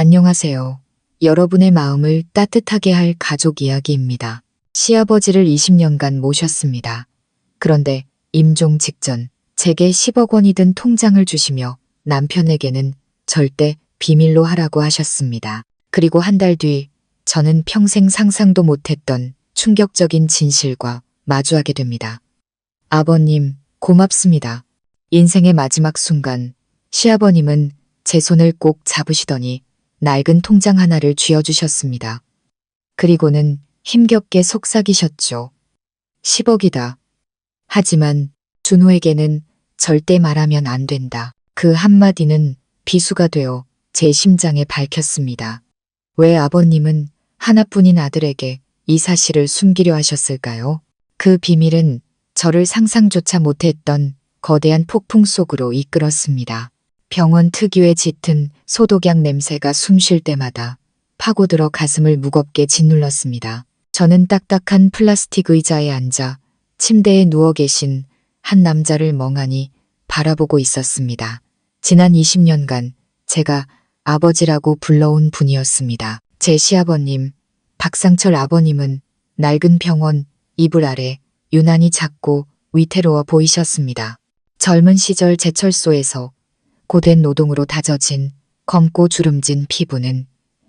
안녕하세요. 여러분의 마음을 따뜻하게 할 가족 이야기입니다. 시아버지를 20년간 모셨습니다. 그런데 임종 직전 제게 10억 원이 든 통장을 주시며 남편에게는 절대 비밀로 하라고 하셨습니다. 그리고 한 달 뒤 저는 평생 상상도 못했던 충격적인 진실과 마주하게 됩니다. 아버님, 고맙습니다. 인생의 마지막 순간 시아버님은 제 손을 꼭 잡으시더니 낡은 통장 하나를 쥐어주셨습니다. 그리고는 힘겹게 속삭이셨죠. 10억이다. 하지만 준호에게는 절대 말하면 안 된다. 그 한마디는 비수가 되어 제 심장에 밝혔습니다. 왜 아버님은 하나뿐인 아들에게 이 사실을 숨기려 하셨을까요? 그 비밀은 저를 상상조차 못했던 거대한 폭풍 속으로 이끌었습니다. 병원 특유의 짙은 소독약 냄새가 숨 쉴 때마다 파고들어 가슴을 무겁게 짓눌렀습니다. 저는 딱딱한 플라스틱 의자에 앉아 침대에 누워 계신 한 남자를 멍하니 바라보고 있었습니다. 지난 20년간 제가 아버지라고 불러온 분이었습니다. 제 시아버님, 박상철 아버님은 낡은 병원 이불 아래 유난히 작고 위태로워 보이셨습니다. 젊은 시절 제철소에서 고된 노동으로 다져진 검고 주름진 피부는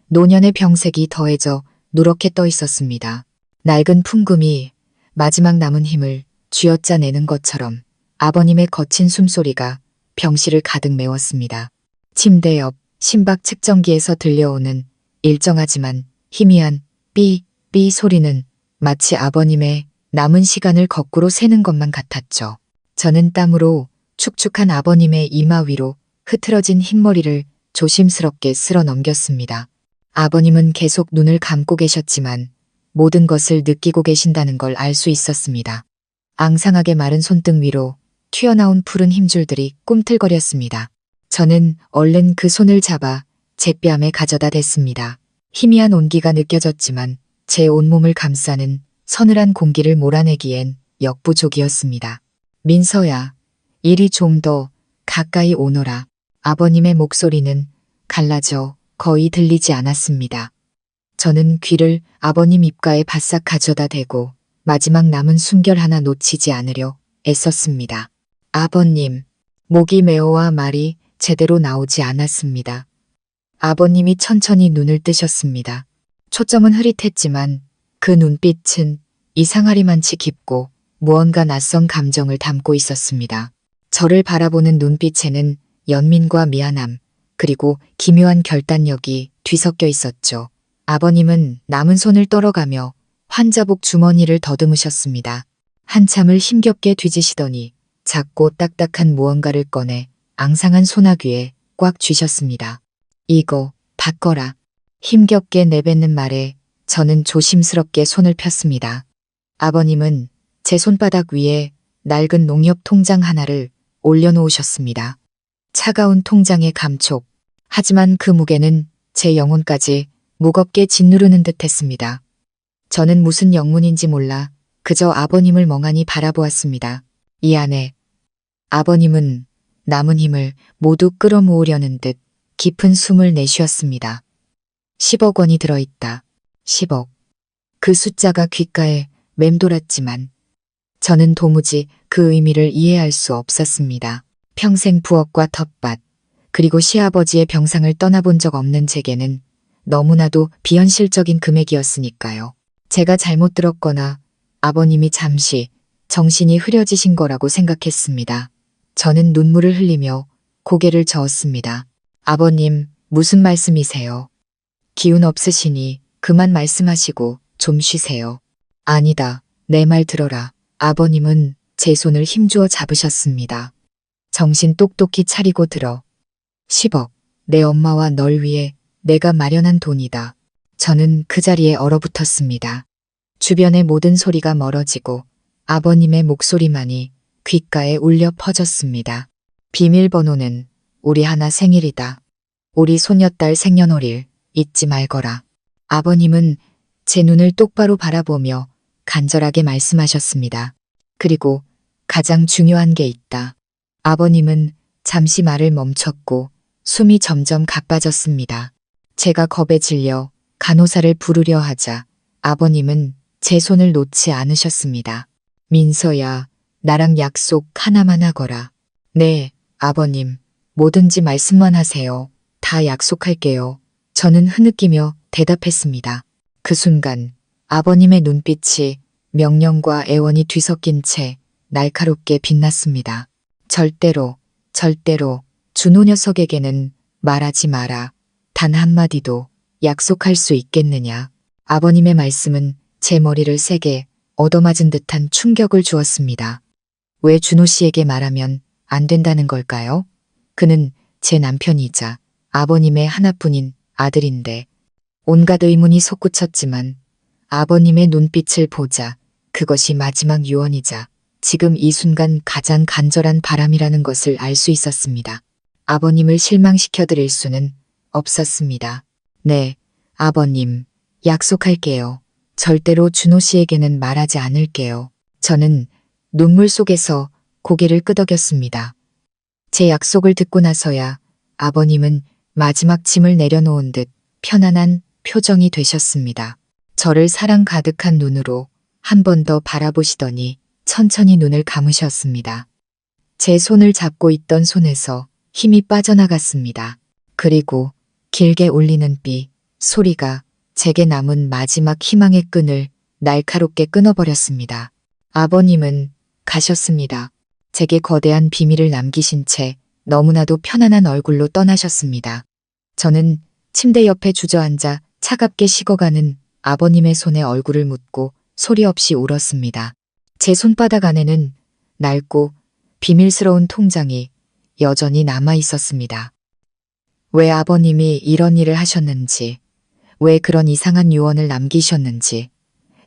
노년의 병색이 더해져 누렇게 떠 있었습니다. 낡은 풍금이 마지막 남은 힘을 쥐어짜내는 것처럼 아버님의 거친 숨소리가 병실을 가득 메웠습니다. 침대 옆 심박 측정기에서 들려오는 일정하지만 희미한 삐 소리는 마치 아버님의 남은 시간을 거꾸로 세는 것만 같았죠. 저는 땀으로 축축한 아버님의 이마 위로 흐트러진 흰머리를 조심스럽게 쓸어 넘겼습니다. 아버님은 계속 눈을 감고 계셨지만 모든 것을 느끼고 계신다는 걸 알 수 있었습니다. 앙상하게 마른 손등 위로 튀어나온 푸른 힘줄들이 꿈틀거렸습니다. 저는 얼른 그 손을 잡아 제 뺨에 가져다 댔습니다. 희미한 온기가 느껴졌지만 제 온몸을 감싸는 서늘한 공기를 몰아내기엔 역부족이었습니다. 민서야, 이리 좀 더 가까이 오너라. 아버님의 목소리는 갈라져 거의 들리지 않았습니다. 저는 귀를 아버님 입가에 바싹 가져다 대고 마지막 남은 숨결 하나 놓치지 않으려 애썼습니다. 아버님, 목이 메어와 말이 제대로 나오지 않았습니다. 아버님이 천천히 눈을 뜨셨습니다. 초점은 흐릿했지만 그 눈빛은 이상하리만치 깊고 무언가 낯선 감정을 담고 있었습니다. 저를 바라보는 눈빛에는 연민과 미안함, 그리고 기묘한 결단력이 뒤섞여 있었죠. 아버님은 남은 손을 떨어가며 환자복 주머니를 더듬으셨습니다. 한참을 힘겹게 뒤지시더니 작고 딱딱한 무언가를 꺼내 앙상한 소나귀에 꽉 쥐셨습니다. 이거 바꿔라. 힘겹게 내뱉는 말에 저는 조심스럽게 손을 폈습니다. 아버님은 제 손바닥 위에 낡은 농협 통장 하나를 올려놓으셨습니다. 차가운 통장의 감촉. 하지만 그 무게는 제 영혼까지 무겁게 짓누르는 듯 했습니다. 저는 무슨 영문인지 몰라 그저 아버님을 멍하니 바라보았습니다. 이 안에 아버님은 남은 힘을 모두 끌어모으려는 듯 깊은 숨을 내쉬었습니다. 10억 원이 들어있다. 10억. 그 숫자가 귓가에 맴돌았지만 저는 도무지 그 의미를 이해할 수 없었습니다. 평생 부엌과 텃밭, 그리고 시아버지의 병상을 떠나본 적 없는 제게는 너무나도 비현실적인 금액이었으니까요. 제가 잘못 들었거나 아버님이 잠시 정신이 흐려지신 거라고 생각했습니다. 저는 눈물을 흘리며 고개를 저었습니다. 아버님, 무슨 말씀이세요? 기운 없으시니 그만 말씀하시고 좀 쉬세요. 아니다. 내 말 들어라. 아버님은 제 손을 힘주어 잡으셨습니다. 정신 똑똑히 차리고 들어. 10억. 내 엄마와 널 위해 내가 마련한 돈이다. 저는 그 자리에 얼어붙었습니다. 주변의 모든 소리가 멀어지고 아버님의 목소리만이 귓가에 울려 퍼졌습니다. 비밀번호는 우리 하나 생일이다. 우리 소녀딸 생년월일 잊지 말거라. 아버님은 제 눈을 똑바로 바라보며 간절하게 말씀하셨습니다. 그리고 가장 중요한 게 있다. 아버님은 잠시 말을 멈췄고 숨이 점점 가빠졌습니다. 제가 겁에 질려 간호사를 부르려 하자 아버님은 제 손을 놓지 않으셨습니다. 민서야, 나랑 약속 하나만 하거라. 네, 아버님. 뭐든지 말씀만 하세요. 다 약속할게요. 저는 흐느끼며 대답했습니다. 그 순간 아버님의 눈빛이 명령과 애원이 뒤섞인 채 날카롭게 빛났습니다. 절대로, 절대로 준호 녀석에게는 말하지 마라. 단 한마디도 약속할 수 있겠느냐. 아버님의 말씀은 제 머리를 세게 얻어맞은 듯한 충격을 주었습니다. 왜 준호 씨에게 말하면 안 된다는 걸까요? 그는 제 남편이자 아버님의 하나뿐인 아들인데 온갖 의문이 솟구쳤지만 아버님의 눈빛을 보자 그것이 마지막 유언이자 지금 이 순간 가장 간절한 바람이라는 것을 알 수 있었습니다. 아버님을 실망시켜드릴 수는 없었습니다. 네, 아버님, 약속할게요. 절대로 준호 씨에게는 말하지 않을게요. 저는 눈물 속에서 고개를 끄덕였습니다. 제 약속을 듣고 나서야 아버님은 마지막 짐을 내려놓은 듯 편안한 표정이 되셨습니다. 저를 사랑 가득한 눈으로 한 번 더 바라보시더니 천천히 눈을 감으셨습니다. 제 손을 잡고 있던 손에서 힘이 빠져나갔습니다. 그리고 길게 울리는 삐 소리가 제게 남은 마지막 희망의 끈을 날카롭게 끊어버렸습니다. 아버님은 가셨습니다. 제게 거대한 비밀을 남기신 채 너무나도 편안한 얼굴로 떠나셨습니다. 저는 침대 옆에 주저앉아 차갑게 식어가는 아버님의 손에 얼굴을 묻고 소리 없이 울었습니다. 제 손바닥 안에는 낡고 비밀스러운 통장이 여전히 남아 있었습니다. 왜 아버님이 이런 일을 하셨는지, 왜 그런 이상한 유언을 남기셨는지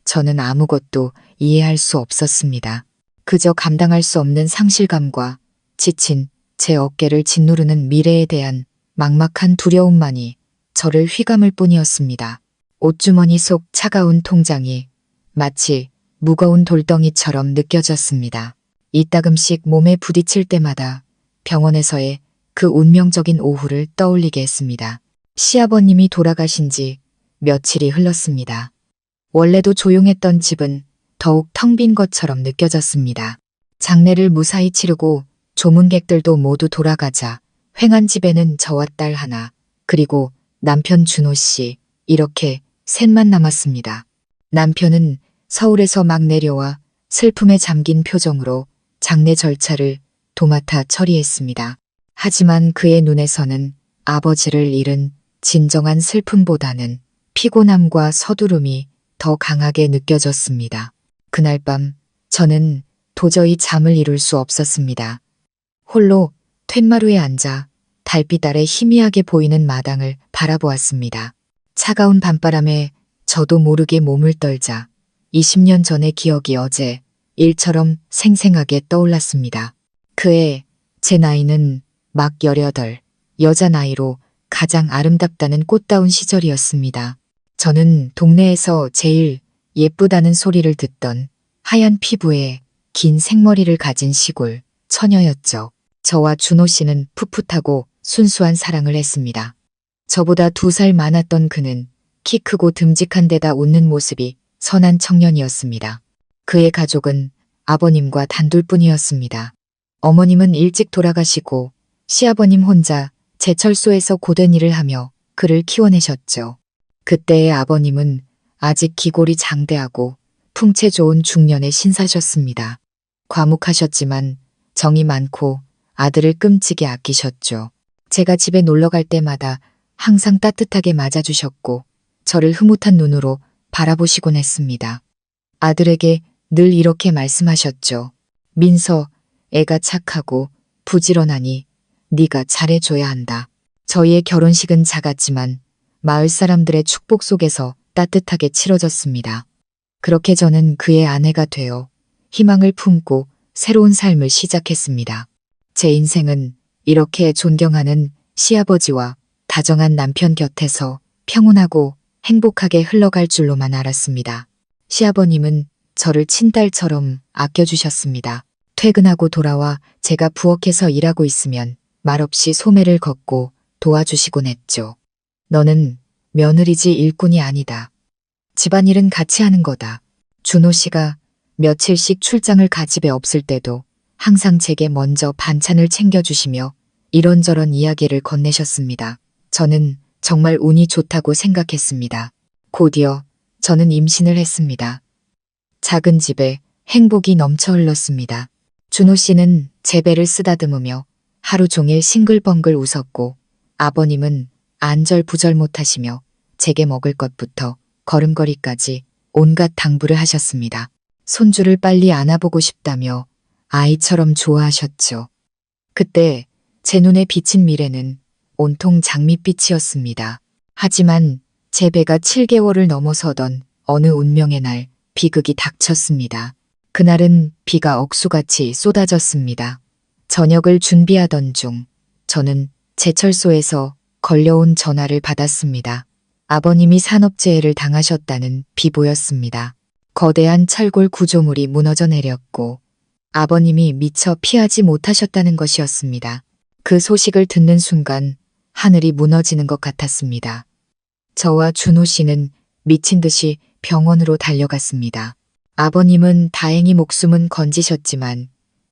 저는 아무것도 이해할 수 없었습니다. 그저 감당할 수 없는 상실감과 지친 제 어깨를 짓누르는 미래에 대한 막막한 두려움만이 저를 휘감을 뿐이었습니다. 옷주머니 속 차가운 통장이 마치 무거운 돌덩이처럼 느껴졌습니다. 이따금씩 몸에 부딪힐 때마다 병원에서의 그 운명적인 오후를 떠올리게 했습니다. 시아버님이 돌아가신 지 며칠이 흘렀습니다. 원래도 조용했던 집은 더욱 텅 빈 것처럼 느껴졌습니다. 장례를 무사히 치르고 조문객들도 모두 돌아가자 횡한 집에는 저와 딸 하나, 그리고 남편 준호 씨, 이렇게 셋만 남았습니다. 남편은 서울에서 막 내려와 슬픔에 잠긴 표정으로 장례 절차를 도맡아 처리했습니다. 하지만 그의 눈에서는 아버지를 잃은 진정한 슬픔보다는 피곤함과 서두름이 더 강하게 느껴졌습니다. 그날 밤 저는 도저히 잠을 이룰 수 없었습니다. 홀로 툇마루에 앉아 달빛 아래 희미하게 보이는 마당을 바라보았습니다. 차가운 밤바람에 저도 모르게 몸을 떨자 20년 전의 기억이 어제 일처럼 생생하게 떠올랐습니다. 그해 제 나이는 막 18, 여자 나이로 가장 아름답다는 꽃다운 시절이었습니다. 저는 동네에서 제일 예쁘다는 소리를 듣던 하얀 피부에 긴 생머리를 가진 시골 처녀였죠. 저와 준호 씨는 풋풋하고 순수한 사랑을 했습니다. 저보다 2살 많았던 그는 키 크고 듬직한 데다 웃는 모습이 선한 청년이었습니다. 그의 가족은 아버님과 단둘뿐이었습니다. 어머님은 일찍 돌아가시고 시아버님 혼자 제철소에서 고된 일을 하며 그를 키워내셨죠. 그때의 아버님은 아직 기골이 장대하고 풍채 좋은 중년의 신사셨습니다. 과묵하셨지만 정이 많고 아들을 끔찍이 아끼셨죠. 제가 집에 놀러 갈 때마다 항상 따뜻하게 맞아주셨고 저를 흐뭇한 눈으로 바라보시곤 했습니다. 아들에게 늘 이렇게 말씀하셨죠. 민서, 애가 착하고 부지런하니 네가 잘해줘야 한다. 저희의 결혼식은 작았지만 마을 사람들의 축복 속에서 따뜻하게 치러졌습니다. 그렇게 저는 그의 아내가 되어 희망을 품고 새로운 삶을 시작했습니다. 제 인생은 이렇게 존경하는 시아버지와 다정한 남편 곁에서 평온하고 행복하게 흘러갈 줄로만 알았습니다. 시아버님은 저를 친딸처럼 아껴주셨습니다. 퇴근하고 돌아와 제가 부엌에서 일하고 있으면 말없이 소매를 걷고 도와주시곤 했죠. 너는 며느리지 일꾼이 아니다. 집안일은 같이 하는 거다. 준호 씨가 며칠씩 출장을 가 집에 없을 때도 항상 제게 먼저 반찬을 챙겨주시며 이런저런 이야기를 건네셨습니다. 저는 정말 운이 좋다고 생각했습니다. 곧이어 저는 임신을 했습니다. 작은 집에 행복이 넘쳐 흘렀습니다. 준호 씨는 제 배를 쓰다듬으며 하루 종일 싱글벙글 웃었고 아버님은 안절부절 못하시며 제게 먹을 것부터 걸음걸이까지 온갖 당부를 하셨습니다. 손주를 빨리 안아보고 싶다며 아이처럼 좋아하셨죠. 그때 제 눈에 비친 미래는 온통 장밋빛이었습니다. 하지만 제 배가 7개월을 넘어서던 어느 운명의 날 비극이 닥쳤습니다. 그날은 비가 억수같이 쏟아졌습니다. 저녁을 준비하던 중 저는 제철소에서 걸려온 전화를 받았습니다. 아버님이 산업재해를 당하셨다는 비보였습니다. 거대한 철골 구조물이 무너져 내렸고 아버님이 미처 피하지 못하셨다는 것이었습니다. 그 소식을 듣는 순간 하늘이 무너지는 것 같았습니다. 저와 준호 씨는 미친 듯이 병원으로 달려갔습니다. 아버님은 다행히 목숨은 건지셨지만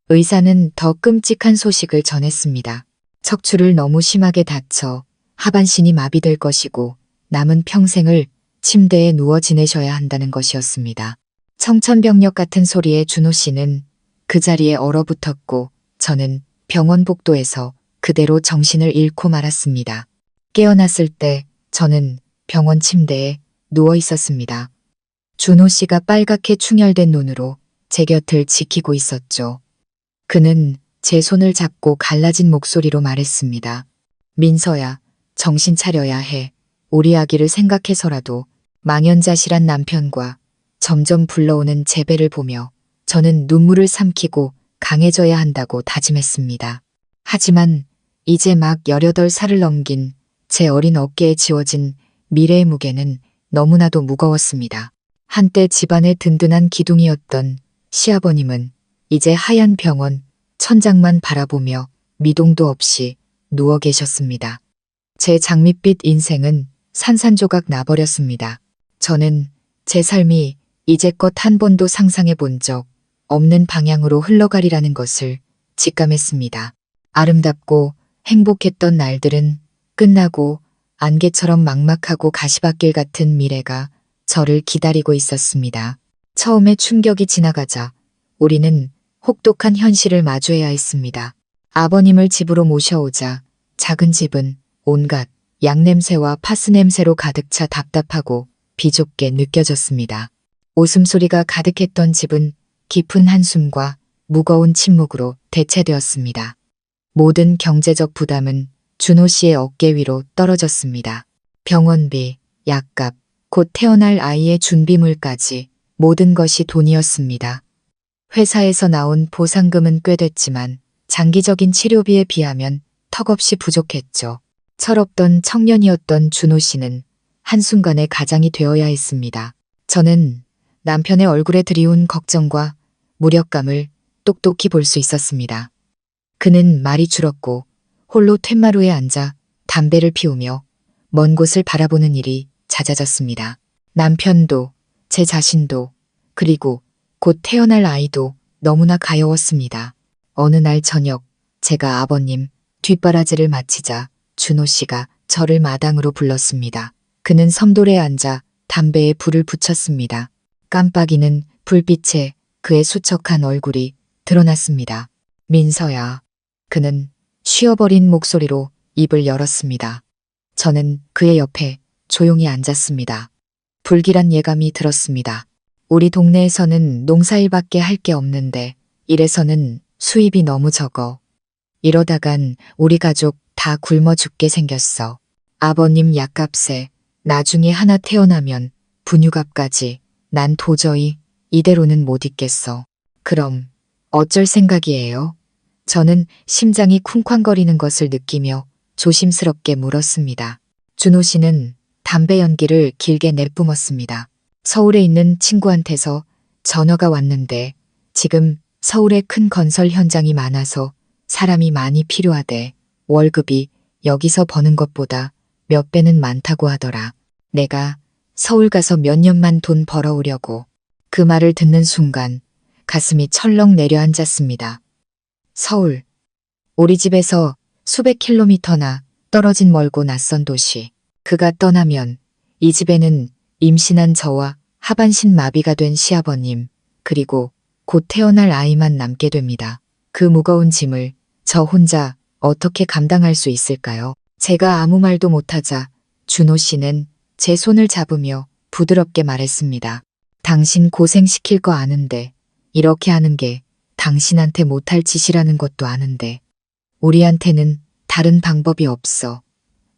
의사는 더 끔찍한 소식을 전했습니다. 척추를 너무 심하게 다쳐 하반신이 마비될 것이고 남은 평생을 침대에 누워 지내셔야 한다는 것이었습니다. 청천벽력 같은 소리에 준호 씨는 그 자리에 얼어붙었고 저는 병원 복도에서 그대로 정신을 잃고 말았습니다. 깨어났을 때 저는 병원 침대에 누워 있었습니다. 준호 씨가 빨갛게 충혈된 눈으로 제 곁을 지키고 있었죠. 그는 제 손을 잡고 갈라진 목소리로 말했습니다. 민서야, 정신 차려야 해. 우리 아기를 생각해서라도 망연자실한 남편과 점점 불러오는 제 배를 보며 저는 눈물을 삼키고 강해져야 한다고 다짐했습니다. 하지만 이제 막 18살을 넘긴 제 어린 어깨에 지워진 미래의 무게는 너무나도 무거웠습니다. 한때 집안의 든든한 기둥이었던 시아버님은 이제 하얀 병원 천장만 바라보며 미동도 없이 누워 계셨습니다. 제 장밋빛 인생은 산산조각 나버렸습니다. 저는 제 삶이 이제껏 한 번도 상상해 본 적 없는 방향으로 흘러가리라는 것을 직감했습니다. 아름답고 행복했던 날들은 끝나고 안개처럼 막막하고 가시밭길 같은 미래가 저를 기다리고 있었습니다. 처음에 충격이 지나가자 우리는 혹독한 현실을 마주해야 했습니다. 아버님을 집으로 모셔오자 작은 집은 온갖 양냄새와 파스냄새로 가득 차 답답하고 비좁게 느껴졌습니다. 웃음소리가 가득했던 집은 깊은 한숨과 무거운 침묵으로 대체되었습니다. 모든 경제적 부담은 준호 씨의 어깨 위로 떨어졌습니다. 병원비, 약값, 곧 태어날 아이의 준비물까지 모든 것이 돈이었습니다. 회사에서 나온 보상금은 꽤 됐지만 장기적인 치료비에 비하면 턱없이 부족했죠. 철없던 청년이었던 준호 씨는 한순간에 가장이 되어야 했습니다. 저는 남편의 얼굴에 드리운 걱정과 무력감을 똑똑히 볼 수 있었습니다. 그는 말이 줄었고 홀로 툇마루에 앉아 담배를 피우며 먼 곳을 바라보는 일이 잦아졌습니다. 남편도 제 자신도 그리고 곧 태어날 아이도 너무나 가여웠습니다. 어느 날 저녁 제가 아버님 뒷바라지를 마치자 준호 씨가 저를 마당으로 불렀습니다. 그는 섬돌에 앉아 담배에 불을 붙였습니다. 깜빡이는 불빛에 그의 수척한 얼굴이 드러났습니다. 민서야. 그는 쉬어버린 목소리로 입을 열었습니다. 저는 그의 옆에 조용히 앉았습니다. 불길한 예감이 들었습니다. 우리 동네에서는 농사일밖에 할 게 없는데 이래서는 수입이 너무 적어. 이러다간 우리 가족 다 굶어 죽게 생겼어. 아버님 약값에 나중에 하나 태어나면 분유값까지 난 도저히 이대로는 못 있겠어. 그럼 어쩔 생각이에요? 저는 심장이 쿵쾅거리는 것을 느끼며 조심스럽게 물었습니다. 준호 씨는 담배 연기를 길게 내뿜었습니다. 서울에 있는 친구한테서 전화가 왔는데 지금 서울에 큰 건설 현장이 많아서 사람이 많이 필요하대. 월급이 여기서 버는 것보다 몇 배는 많다고 하더라. 내가 서울 가서 몇 년만 돈 벌어오려고. 그 말을 듣는 순간 가슴이 철렁 내려앉았습니다. 서울. 우리 집에서 수백 킬로미터나 떨어진 멀고 낯선 도시. 그가 떠나면 이 집에는 임신한 저와 하반신 마비가 된 시아버님, 그리고 곧 태어날 아이만 남게 됩니다. 그 무거운 짐을 저 혼자 어떻게 감당할 수 있을까요? 제가 아무 말도 못하자 준호 씨는 제 손을 잡으며 부드럽게 말했습니다. 당신 고생시킬 거 아는데, 이렇게 하는 게 당신한테 못할 짓이라는 것도 아는데, 우리한테는 다른 방법이 없어.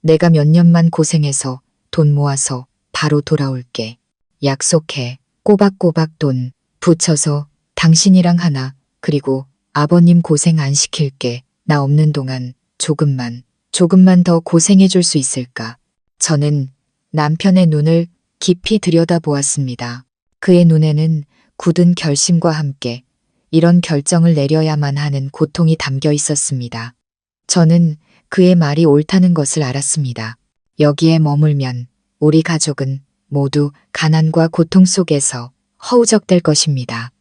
내가 몇 년만 고생해서 돈 모아서 바로 돌아올게. 약속해. 꼬박꼬박 돈 붙여서 당신이랑 하나, 그리고 아버님 고생 안 시킬게. 나 없는 동안 조금만 더 고생해 줄 수 있을까? 저는 남편의 눈을 깊이 들여다보았습니다. 그의 눈에는 굳은 결심과 함께 이런 결정을 내려야만 하는 고통이 담겨 있었습니다. 저는 그의 말이 옳다는 것을 알았습니다. 여기에 머물면 우리 가족은 모두 가난과 고통 속에서 허우적될 것입니다.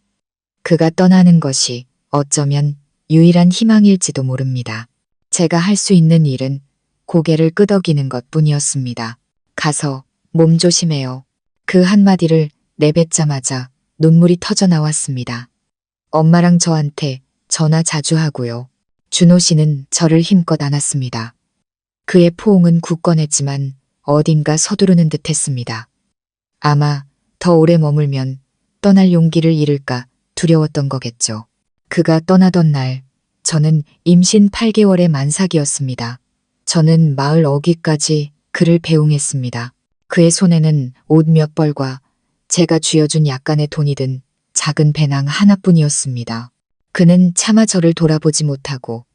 그가 떠나는 것이 어쩌면 유일한 희망일지도 모릅니다. 제가 할 수 있는 일은 고개를 끄덕이는 것뿐이었습니다. 가서 몸 조심해요. 그 한마디를 내뱉자마자 눈물이 터져 나왔습니다. 엄마랑 저한테 전화 자주 하고요. 준호 씨는 저를 힘껏 안았습니다. 그의 포옹은 굳건했지만 어딘가 서두르는 듯했습니다. 아마 더 오래 머물면 떠날 용기를 잃을까 두려웠던 거겠죠. 그가 떠나던 날 저는 임신 8개월의 만삭이었습니다. 저는 마을 어귀까지 그를 배웅했습니다. 그의 손에는 옷 몇 벌과 제가 쥐어준 약간의 돈이 든 작은 배낭 하나뿐이었습니다. 그는 차마 저를 돌아보지 못하고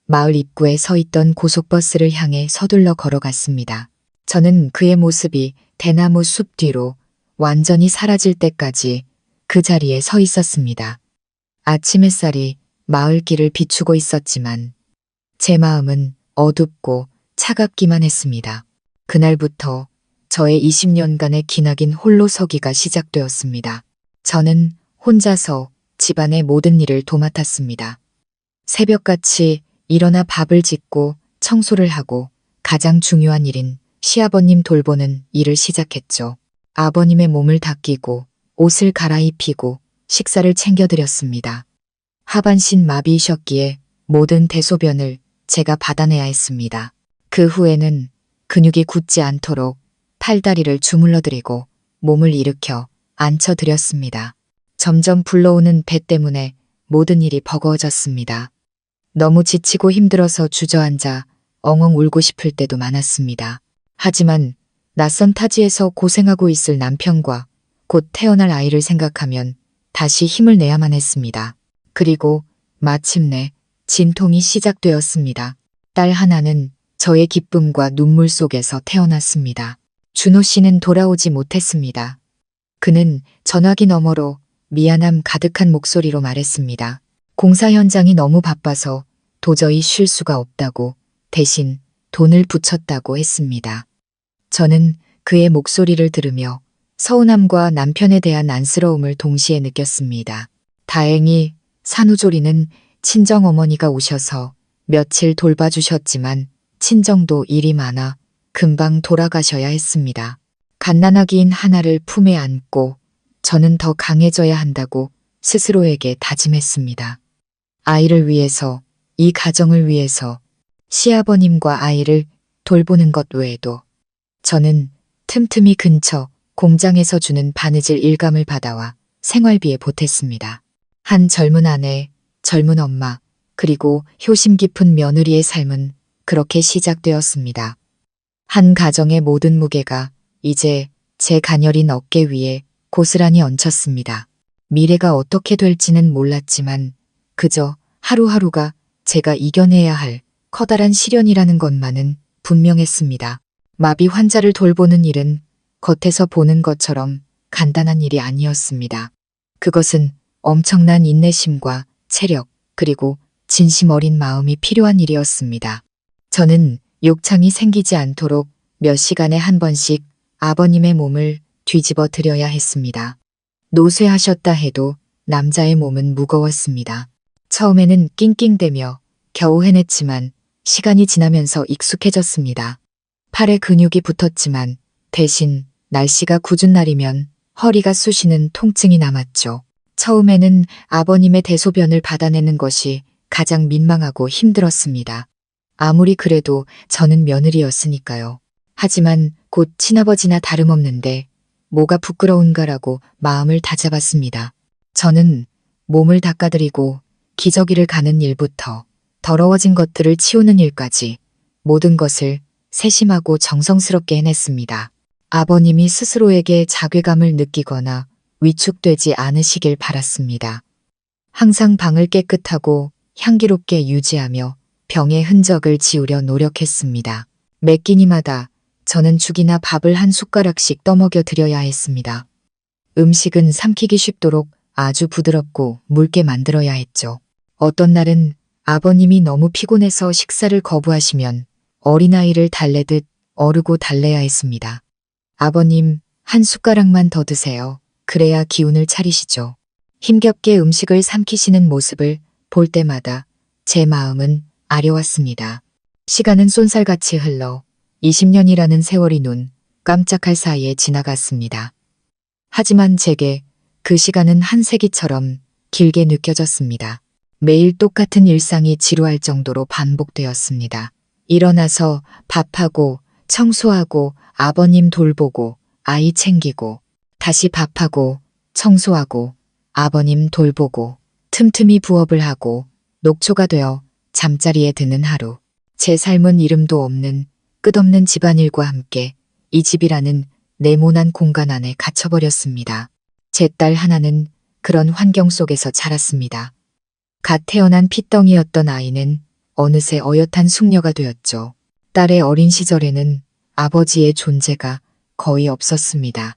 마을 입구에 서 있던 고속버스를 향해 서둘러 걸어갔습니다. 저는 그의 모습이 대나무 숲 뒤로 완전히 사라질 때까지 그 자리에 서 있었습니다. 아침 햇살이 마을 길을 비추고 있었지만 제 마음은 어둡고 차갑기만 했습니다. 그날부터 저의 20년간의 기나긴 홀로 서기가 시작되었습니다. 저는 혼자서 집안의 모든 일을 도맡았습니다. 새벽같이 일어나 밥을 짓고 청소를 하고 가장 중요한 일인 시아버님 돌보는 일을 시작했죠. 아버님의 몸을 닦이고 옷을 갈아입히고 식사를 챙겨드렸습니다. 하반신 마비이셨기에 모든 대소변을 제가 받아내야 했습니다. 그 후에는 근육이 굳지 않도록 팔다리를 주물러드리고 몸을 일으켜 앉혀드렸습니다. 점점 불러오는 배 때문에 모든 일이 버거워졌습니다. 너무 지치고 힘들어서 주저앉아 엉엉 울고 싶을 때도 많았습니다. 하지만 낯선 타지에서 고생하고 있을 남편과 곧 태어날 아이를 생각하면 다시 힘을 내야만 했습니다. 그리고 마침내 진통이 시작되었습니다. 딸 하나는 저의 기쁨과 눈물 속에서 태어났습니다. 준호 씨는 돌아오지 못했습니다. 그는 전화기 너머로 미안함 가득한 목소리로 말했습니다. 공사 현장이 너무 바빠서 도저히 쉴 수가 없다고, 대신 돈을 붙였다고 했습니다. 저는 그의 목소리를 들으며 서운함과 남편에 대한 안쓰러움을 동시에 느꼈습니다. 다행히 산후조리는 친정어머니가 오셔서 며칠 돌봐주셨지만 친정도 일이 많아 금방 돌아가셔야 했습니다. 갓난아기인 하나를 품에 안고 저는 더 강해져야 한다고 스스로에게 다짐했습니다. 아이를 위해서, 이 가정을 위해서, 시아버님과 아이를 돌보는 것 외에도 저는 틈틈이 근처 공장에서 주는 바느질 일감을 받아와 생활비에 보탰습니다. 한 젊은 아내, 젊은 엄마, 그리고 효심 깊은 며느리의 삶은 그렇게 시작되었습니다. 한 가정의 모든 무게가 이제 제 가녀린 어깨 위에 고스란히 얹혔습니다. 미래가 어떻게 될지는 몰랐지만 그저 하루하루가 제가 이겨내야 할 커다란 시련이라는 것만은 분명했습니다. 마비 환자를 돌보는 일은 겉에서 보는 것처럼 간단한 일이 아니었습니다. 그것은 엄청난 인내심과 체력, 그리고 진심 어린 마음이 필요한 일이었습니다. 저는 욕창이 생기지 않도록 몇 시간에 한 번씩 아버님의 몸을 뒤집어 드려야 했습니다. 노쇠하셨다 해도 남자의 몸은 무거웠습니다. 처음에는 낑낑대며 겨우 해냈지만 시간이 지나면서 익숙해졌습니다. 팔에 근육이 붙었지만 대신 날씨가 궂은 날이면 허리가 쑤시는 통증이 남았죠. 처음에는 아버님의 대소변을 받아내는 것이 가장 민망하고 힘들었습니다. 아무리 그래도 저는 며느리였으니까요. 하지만 곧 친아버지나 다름없는데 뭐가 부끄러운가라고 마음을 다잡았습니다. 저는 몸을 닦아드리고 기저귀를 가는 일부터 더러워진 것들을 치우는 일까지 모든 것을 세심하고 정성스럽게 해냈습니다. 아버님이 스스로에게 자괴감을 느끼거나 위축되지 않으시길 바랐습니다. 항상 방을 깨끗하고 향기롭게 유지하며 병의 흔적을 지우려 노력했습니다. 매 끼니마다 저는 죽이나 밥을 한 숟가락씩 떠먹여 드려야 했습니다. 음식은 삼키기 쉽도록 아주 부드럽고 묽게 만들어야 했죠. 어떤 날은 아버님이 너무 피곤해서 식사를 거부하시면 어린아이를 달래듯 어르고 달래야 했습니다. 아버님, 한 숟가락만 더 드세요. 그래야 기운을 차리시죠. 힘겹게 음식을 삼키시는 모습을 볼 때마다 제 마음은 아려왔습니다. 시간은 쏜살같이 흘러 20년이라는 세월이 눈 깜짝할 사이에 지나갔습니다. 하지만 제게 그 시간은 한 세기처럼 길게 느껴졌습니다. 매일 똑같은 일상이 지루할 정도로 반복되었습니다. 일어나서 밥하고 청소하고 아버님 돌보고 아이 챙기고 다시 밥하고 청소하고 아버님 돌보고 틈틈이 부업을 하고 녹초가 되어 잠자리에 드는 하루. 제 삶은 이름도 없는 끝없는 집안일과 함께 이 집이라는 네모난 공간 안에 갇혀버렸습니다. 제 딸 하나는 그런 환경 속에서 자랐습니다. 갓 태어난 핏덩이였던 아이는 어느새 어엿한 숙녀가 되었죠. 딸의 어린 시절에는 아버지의 존재가 거의 없었습니다.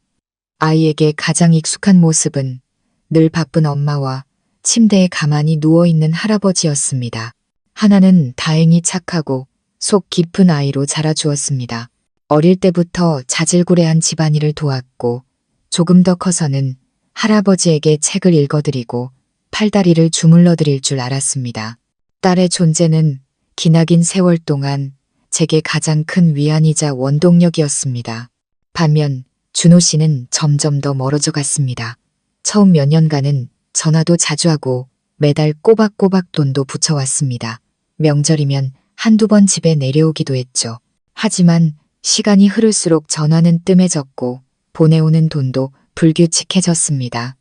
아이에게 가장 익숙한 모습은 늘 바쁜 엄마와 침대에 가만히 누워있는 할아버지였습니다. 하나는 다행히 착하고 속 깊은 아이로 자라주었습니다. 어릴 때부터 자질구레한 집안일을 도왔고 조금 더 커서는 할아버지에게 책을 읽어드리고 팔다리를 주물러 드릴 줄 알았습니다. 딸의 존재는 기나긴 세월 동안 제게 가장 큰 위안이자 원동력이었습니다. 반면 준호 씨는 점점 더 멀어져 갔습니다. 처음 몇 년간은 전화도 자주 하고 매달 꼬박꼬박 돈도 붙여왔습니다. 명절이면 한두 번 집에 내려오기도 했죠. 하지만 시간이 흐를수록 전화는 뜸해졌고 보내오는 돈도 불규칙해졌습니다.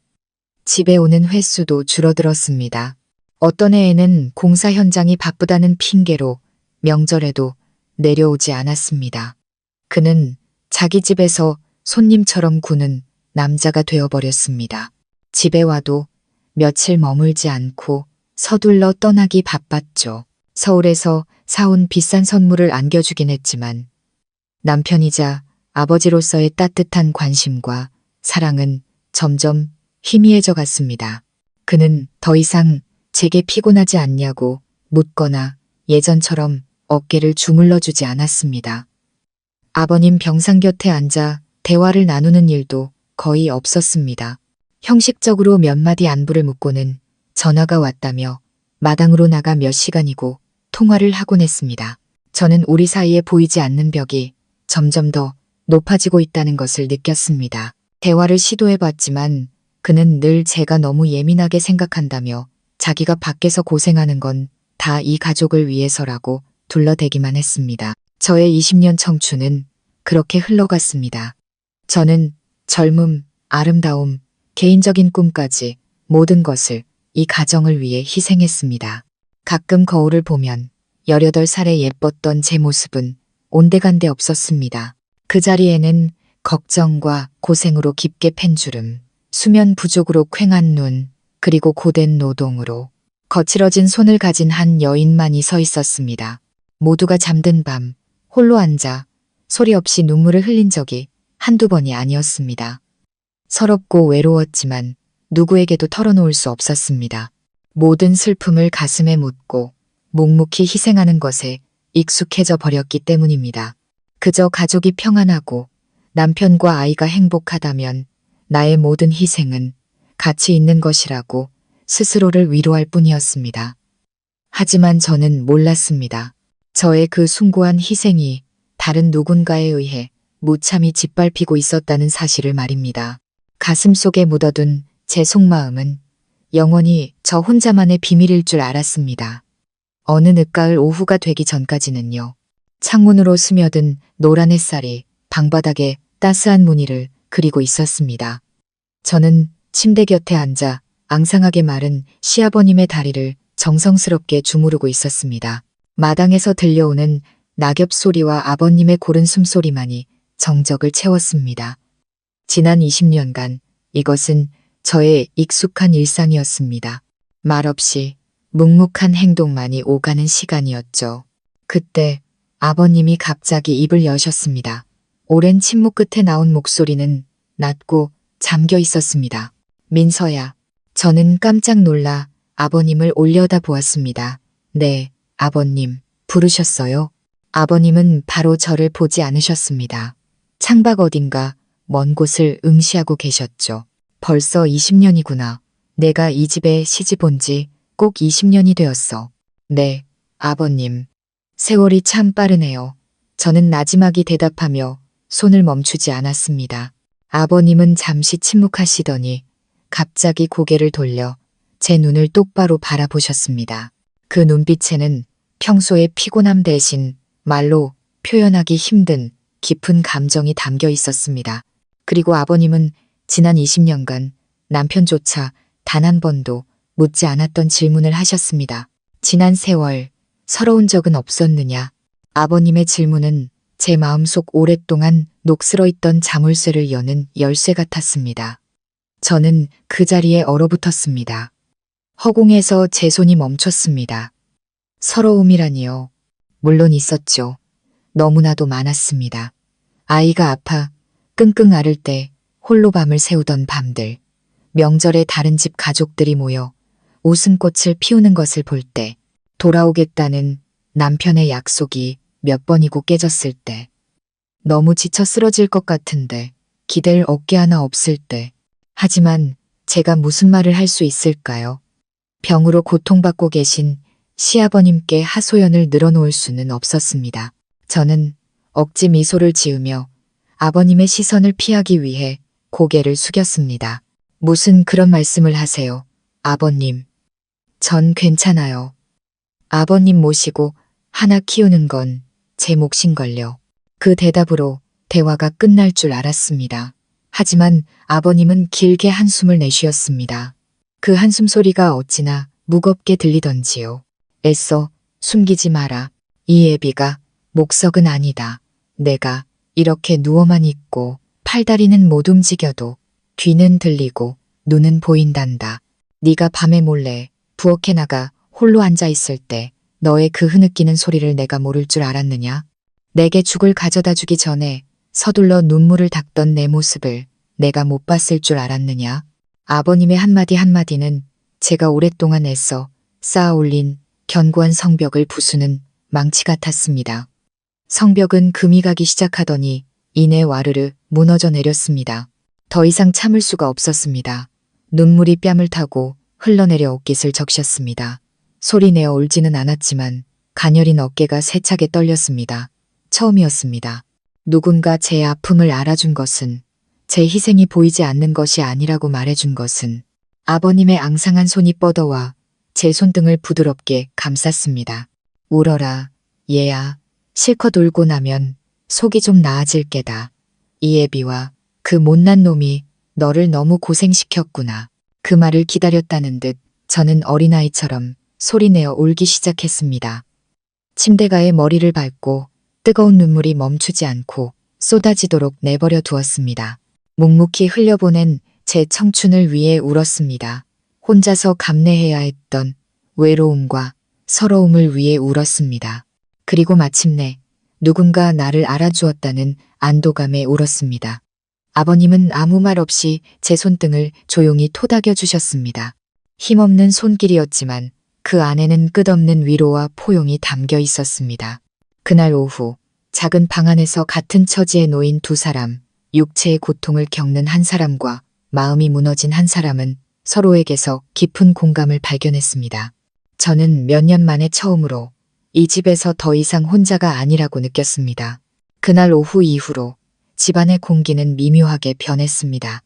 집에 오는 횟수도 줄어들었습니다. 어떤 해에는 공사 현장이 바쁘다는 핑계로 명절에도 내려오지 않았습니다. 그는 자기 집에서 손님처럼 구는 남자가 되어버렸습니다. 집에 와도 며칠 머물지 않고 서둘러 떠나기 바빴죠. 서울에서 사온 비싼 선물을 안겨주긴 했지만 남편이자 아버지로서의 따뜻한 관심과 사랑은 점점 희미해져 갔습니다. 그는 더 이상 제게 피곤하지 않냐고 묻거나 예전처럼 어깨를 주물러 주지 않았습니다. 아버님 병상 곁에 앉아 대화를 나누는 일도 거의 없었습니다. 형식적으로 몇 마디 안부를 묻고는 전화가 왔다며 마당으로 나가 몇 시간이고 통화를 하곤 했습니다. 저는 우리 사이에 보이지 않는 벽이 점점 더 높아지고 있다는 것을 느꼈습니다. 대화를 시도해봤지만 그는 늘 제가 너무 예민하게 생각한다며 자기가 밖에서 고생하는 건 다 이 가족을 위해서라고 둘러대기만 했습니다. 저의 20년 청춘은 그렇게 흘러갔습니다. 저는 젊음, 아름다움, 개인적인 꿈까지 모든 것을 이 가정을 위해 희생했습니다. 가끔 거울을 보면 18살에 예뻤던 제 모습은 온데간데 없었습니다. 그 자리에는 걱정과 고생으로 깊게 팬 주름, 수면 부족으로 퀭한 눈, 그리고 고된 노동으로 거칠어진 손을 가진 한 여인만이 서 있었습니다. 모두가 잠든 밤 홀로 앉아 소리 없이 눈물을 흘린 적이 한두 번이 아니었습니다. 서럽고 외로웠지만 누구에게도 털어놓을 수 없었습니다. 모든 슬픔을 가슴에 묻고 묵묵히 희생하는 것에 익숙해져 버렸기 때문입니다. 그저 가족이 평안하고 남편과 아이가 행복하다면 나의 모든 희생은 가치 있는 것이라고 스스로를 위로할 뿐이었습니다. 하지만 저는 몰랐습니다. 저의 그 숭고한 희생이 다른 누군가에 의해 무참히 짓밟히고 있었다는 사실을 말입니다. 가슴 속에 묻어둔 제 속마음은 영원히 저 혼자만의 비밀일 줄 알았습니다. 어느 늦가을 오후가 되기 전까지는요. 창문으로 스며든 노란 햇살이 방바닥에 따스한 무늬를 그리고 있었습니다. 저는 침대 곁에 앉아 앙상하게 마른 시아버님의 다리를 정성스럽게 주무르고 있었습니다. 마당에서 들려오는 낙엽 소리와 아버님의 고른 숨소리만이 정적을 채웠습니다. 지난 20년간 이것은 저의 익숙한 일상이었습니다. 말없이 묵묵한 행동만이 오가는 시간이었죠. 그때 아버님이 갑자기 입을 여셨습니다. 오랜 침묵 끝에 나온 목소리는 낮고 잠겨 있었습니다. 민서야. 저는 깜짝 놀라 아버님을 올려다 보았습니다. 네, 아버님, 부르셨어요? 아버님은 바로 저를 보지 않으셨습니다. 창밖 어딘가 먼 곳을 응시하고 계셨죠. 벌써 20년이구나. 내가 이 집에 시집 온 지 꼭 20년이 되었어. 네, 아버님. 세월이 참 빠르네요. 저는 나지막이 대답하며 손을 멈추지 않았습니다. 아버님은 잠시 침묵하시더니 갑자기 고개를 돌려 제 눈을 똑바로 바라보셨습니다. 그 눈빛에는 평소의 피곤함 대신 말로 표현하기 힘든 깊은 감정이 담겨 있었습니다. 그리고 아버님은 지난 20년간 남편조차 단 한 번도 묻지 않았던 질문을 하셨습니다. 지난 세월 서러운 적은 없었느냐? 아버님의 질문은 제 마음속 오랫동안 녹슬어 있던 자물쇠를 여는 열쇠 같았습니다. 저는 그 자리에 얼어붙었습니다. 허공에서 제 손이 멈췄습니다. 서러움이라니요. 물론 있었죠. 너무나도 많았습니다. 아이가 아파 끙끙 앓을 때 홀로 밤을 새우던 밤들, 명절에 다른 집 가족들이 모여 웃음꽃을 피우는 것을 볼 때, 돌아오겠다는 남편의 약속이 몇 번이고 깨졌을 때, 너무 지쳐 쓰러질 것 같은데 기댈 어깨 하나 없을 때, 하지만 제가 무슨 말을 할 수 있을까요? 병으로 고통받고 계신 시아버님께 하소연을 늘어놓을 수는 없었습니다. 저는 억지 미소를 지으며 아버님의 시선을 피하기 위해 고개를 숙였습니다. 무슨 그런 말씀을 하세요, 아버님. 전 괜찮아요. 아버님 모시고 하나 키우는 건 제 몫인걸요. 그 대답으로 대화가 끝날 줄 알았습니다. 하지만 아버님은 길게 한숨을 내쉬었습니다. 그 한숨 소리가 어찌나 무겁게 들리던지요. 애써 숨기지 마라. 이 애비가 목석은 아니다. 내가 이렇게 누워만 있고 팔다리는 못 움직여도 귀는 들리고 눈은 보인단다. 네가 밤에 몰래 부엌에 나가 홀로 앉아 있을 때 너의 그 흐느끼는 소리를 내가 모를 줄 알았느냐? 내게 죽을 가져다 주기 전에 서둘러 눈물을 닦던 내 모습을 내가 못 봤을 줄 알았느냐? 아버님의 한마디 한마디는 제가 오랫동안 애써 쌓아 올린 견고한 성벽을 부수는 망치 같았습니다. 성벽은 금이 가기 시작하더니 이내 와르르 무너져 내렸습니다. 더 이상 참을 수가 없었습니다. 눈물이 뺨을 타고 흘러내려 옷깃을 적셨습니다. 소리내어 울지는 않았지만 가녀린 어깨가 세차게 떨렸습니다. 처음이었습니다. 누군가 제 아픔을 알아준 것은, 제 희생이 보이지 않는 것이 아니라고 말해준 것은, 아버님의 앙상한 손이 뻗어와 제 손등을 부드럽게 감쌌습니다. 울어라, 얘야. 실컷 울고 나면 속이 좀 나아질 게다. 이 애비와 그 못난 놈이 너를 너무 고생시켰구나. 그 말을 기다렸다는 듯 저는 어린아이처럼 소리내어 울기 시작했습니다. 침대가에 머리를 밟고 뜨거운 눈물이 멈추지 않고 쏟아지도록 내버려 두었습니다. 묵묵히 흘려보낸 제 청춘을 위해 울었습니다. 혼자서 감내해야 했던 외로움과 서러움을 위해 울었습니다. 그리고 마침내 누군가 나를 알아주었다는 안도감에 울었습니다. 아버님은 아무 말 없이 제 손등을 조용히 토닥여 주셨습니다. 힘없는 손길이었지만 그 안에는 끝없는 위로와 포용이 담겨 있었습니다. 그날 오후 작은 방 안에서 같은 처지에 놓인 두 사람, 육체의 고통을 겪는 한 사람과 마음이 무너진 한 사람은 서로에게서 깊은 공감을 발견했습니다. 저는 몇 년 만에 처음으로 이 집에서 더 이상 혼자가 아니라고 느꼈습니다. 그날 오후 이후로 집안의 공기는 미묘하게 변했습니다.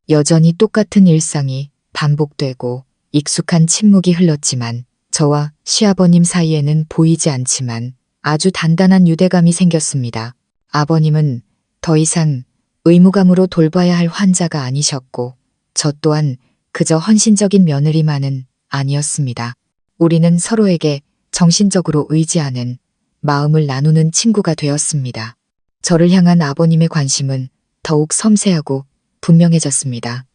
여전히 똑같은 일상이 반복되고 익숙한 침묵이 흘렀지만 저와 시아버님 사이에는 보이지 않지만 아주 단단한 유대감이 생겼습니다. 아버님은 더 이상 의무감으로 돌봐야 할 환자가 아니셨고 저 또한 그저 헌신적인 며느리만은 아니었습니다. 우리는 서로에게 정신적으로 의지하는 마음을 나누는 친구가 되었습니다. 저를 향한 아버님의 관심은 더욱 섬세하고 분명해졌습니다.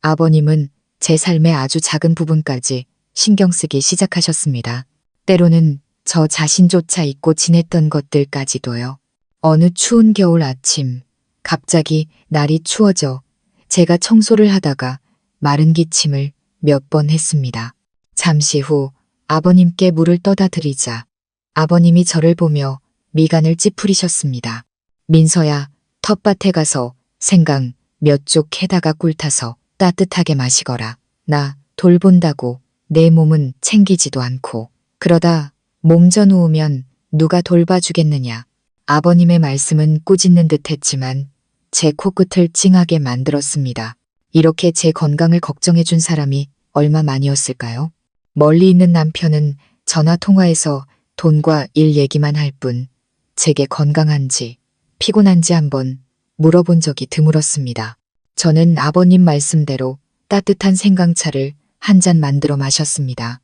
아버님은 제 삶의 아주 작은 부분까지 신경 쓰기 시작하셨습니다. 때로는 저 자신조차 잊고 지냈던 것들까지도요. 어느 추운 겨울 아침, 갑자기 날이 추워져 제가 청소를 하다가 마른 기침을 몇 번 했습니다. 잠시 후 아버님께 물을 떠다 드리자 아버님이 저를 보며 미간을 찌푸리셨습니다. 민서야, 텃밭에 가서 생강 몇 쪽 캐다가 꿀 타서 따뜻하게 마시거라. 나 돌본다고 내 몸은 챙기지도 않고 그러다 몸져 누우면 누가 돌봐주겠느냐. 아버님의 말씀은 꾸짖는 듯 했지만 제 코끝을 찡하게 만들었습니다. 이렇게 제 건강을 걱정해준 사람이 얼마만이었을까요? 멀리 있는 남편은 전화 통화에서 돈과 일 얘기만 할 뿐 제게 건강한지 피곤한지 한번 물어본 적이 드물었습니다. 저는 아버님 말씀대로 따뜻한 생강차를 한 잔 만들어 마셨습니다.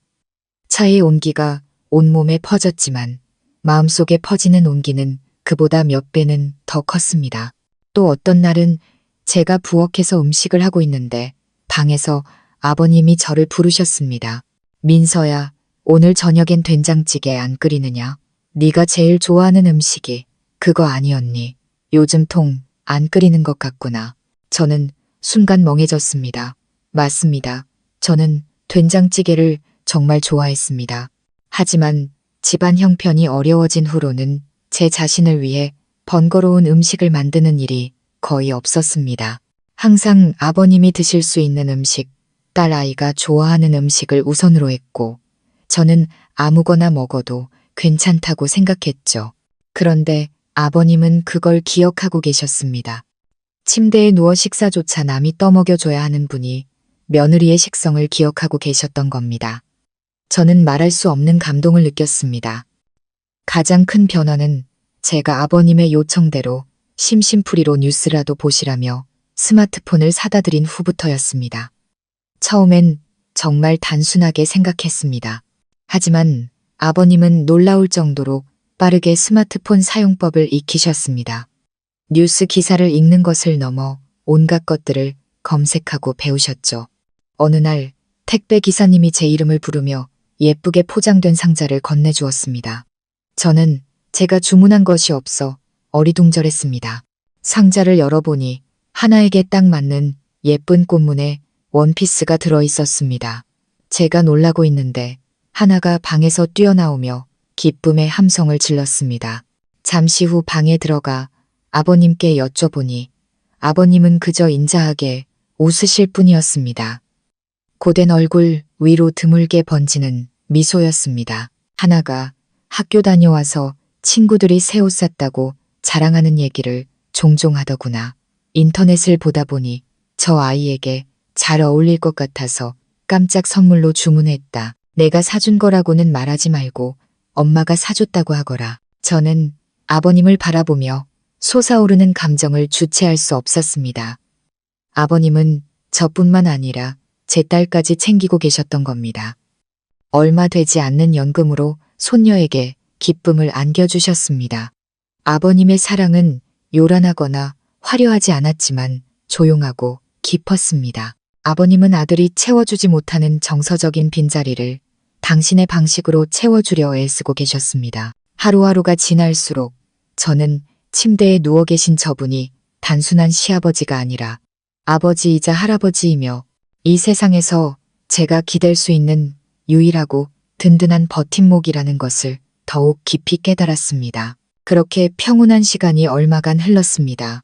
차의 온기가 온몸에 퍼졌지만 마음속에 퍼지는 온기는 그보다 몇 배는 더 컸습니다. 또 어떤 날은 제가 부엌에서 음식을 하고 있는데 방에서 아버님이 저를 부르셨습니다. 민서야, 오늘 저녁엔 된장찌개 안 끓이느냐? 네가 제일 좋아하는 음식이 그거 아니었니? 요즘 통 안 끓이는 것 같구나. 저는 순간 멍해졌습니다. 맞습니다. 저는 된장찌개를 정말 좋아했습니다. 하지만 집안 형편이 어려워진 후로는 제 자신을 위해 번거로운 음식을 만드는 일이 거의 없었습니다. 항상 아버님이 드실 수 있는 음식, 딸아이가 좋아하는 음식을 우선으로 했고 저는 아무거나 먹어도 괜찮다고 생각했죠. 그런데 아버님은 그걸 기억하고 계셨습니다. 침대에 누워 식사조차 남이 떠먹여줘야 하는 분이 며느리의 식성을 기억하고 계셨던 겁니다. 저는 말할 수 없는 감동을 느꼈습니다. 가장 큰 변화는 제가 아버님의 요청대로 심심풀이로 뉴스라도 보시라며 스마트폰을 사다 드린 후부터였습니다. 처음엔 정말 단순하게 생각했습니다. 하지만 아버님은 놀라울 정도로 빠르게 스마트폰 사용법을 익히셨습니다. 뉴스 기사를 읽는 것을 넘어 온갖 것들을 검색하고 배우셨죠. 어느 날 택배 기사님이 제 이름을 부르며 예쁘게 포장된 상자를 건네주었습니다. 저는 제가 주문한 것이 없어 어리둥절했습니다. 상자를 열어보니 하나에게 딱 맞는 예쁜 꽃무늬 원피스가 들어있었습니다. 제가 놀라고 있는데 하나가 방에서 뛰어나오며 기쁨의 함성을 질렀습니다. 잠시 후 방에 들어가 아버님께 여쭤보니 아버님은 그저 인자하게 웃으실 뿐이었습니다. 고된 얼굴 위로 드물게 번지는 미소였습니다. 하나가 학교 다녀와서 친구들이 새 옷 샀다고 자랑하는 얘기를 종종 하더구나. 인터넷을 보다 보니 저 아이에게 잘 어울릴 것 같아서 깜짝 선물로 주문했다. 내가 사준 거라고는 말하지 말고 엄마가 사줬다고 하거라. 저는 아버님을 바라보며 솟아오르는 감정을 주체할 수 없었습니다. 아버님은 저뿐만 아니라 제 딸까지 챙기고 계셨던 겁니다. 얼마 되지 않는 연금으로 손녀에게 기쁨을 안겨주셨습니다. 아버님의 사랑은 요란하거나 화려하지 않았지만 조용하고 깊었습니다. 아버님은 아들이 채워주지 못하는 정서적인 빈자리를 당신의 방식으로 채워주려 애쓰고 계셨습니다. 하루하루가 지날수록 저는 침대에 누워 계신 저분이 단순한 시아버지가 아니라 아버지이자 할아버지이며 이 세상에서 제가 기댈 수 있는 유일하고 든든한 버팀목이라는 것을 더욱 깊이 깨달았습니다. 그렇게 평온한 시간이 얼마간 흘렀습니다.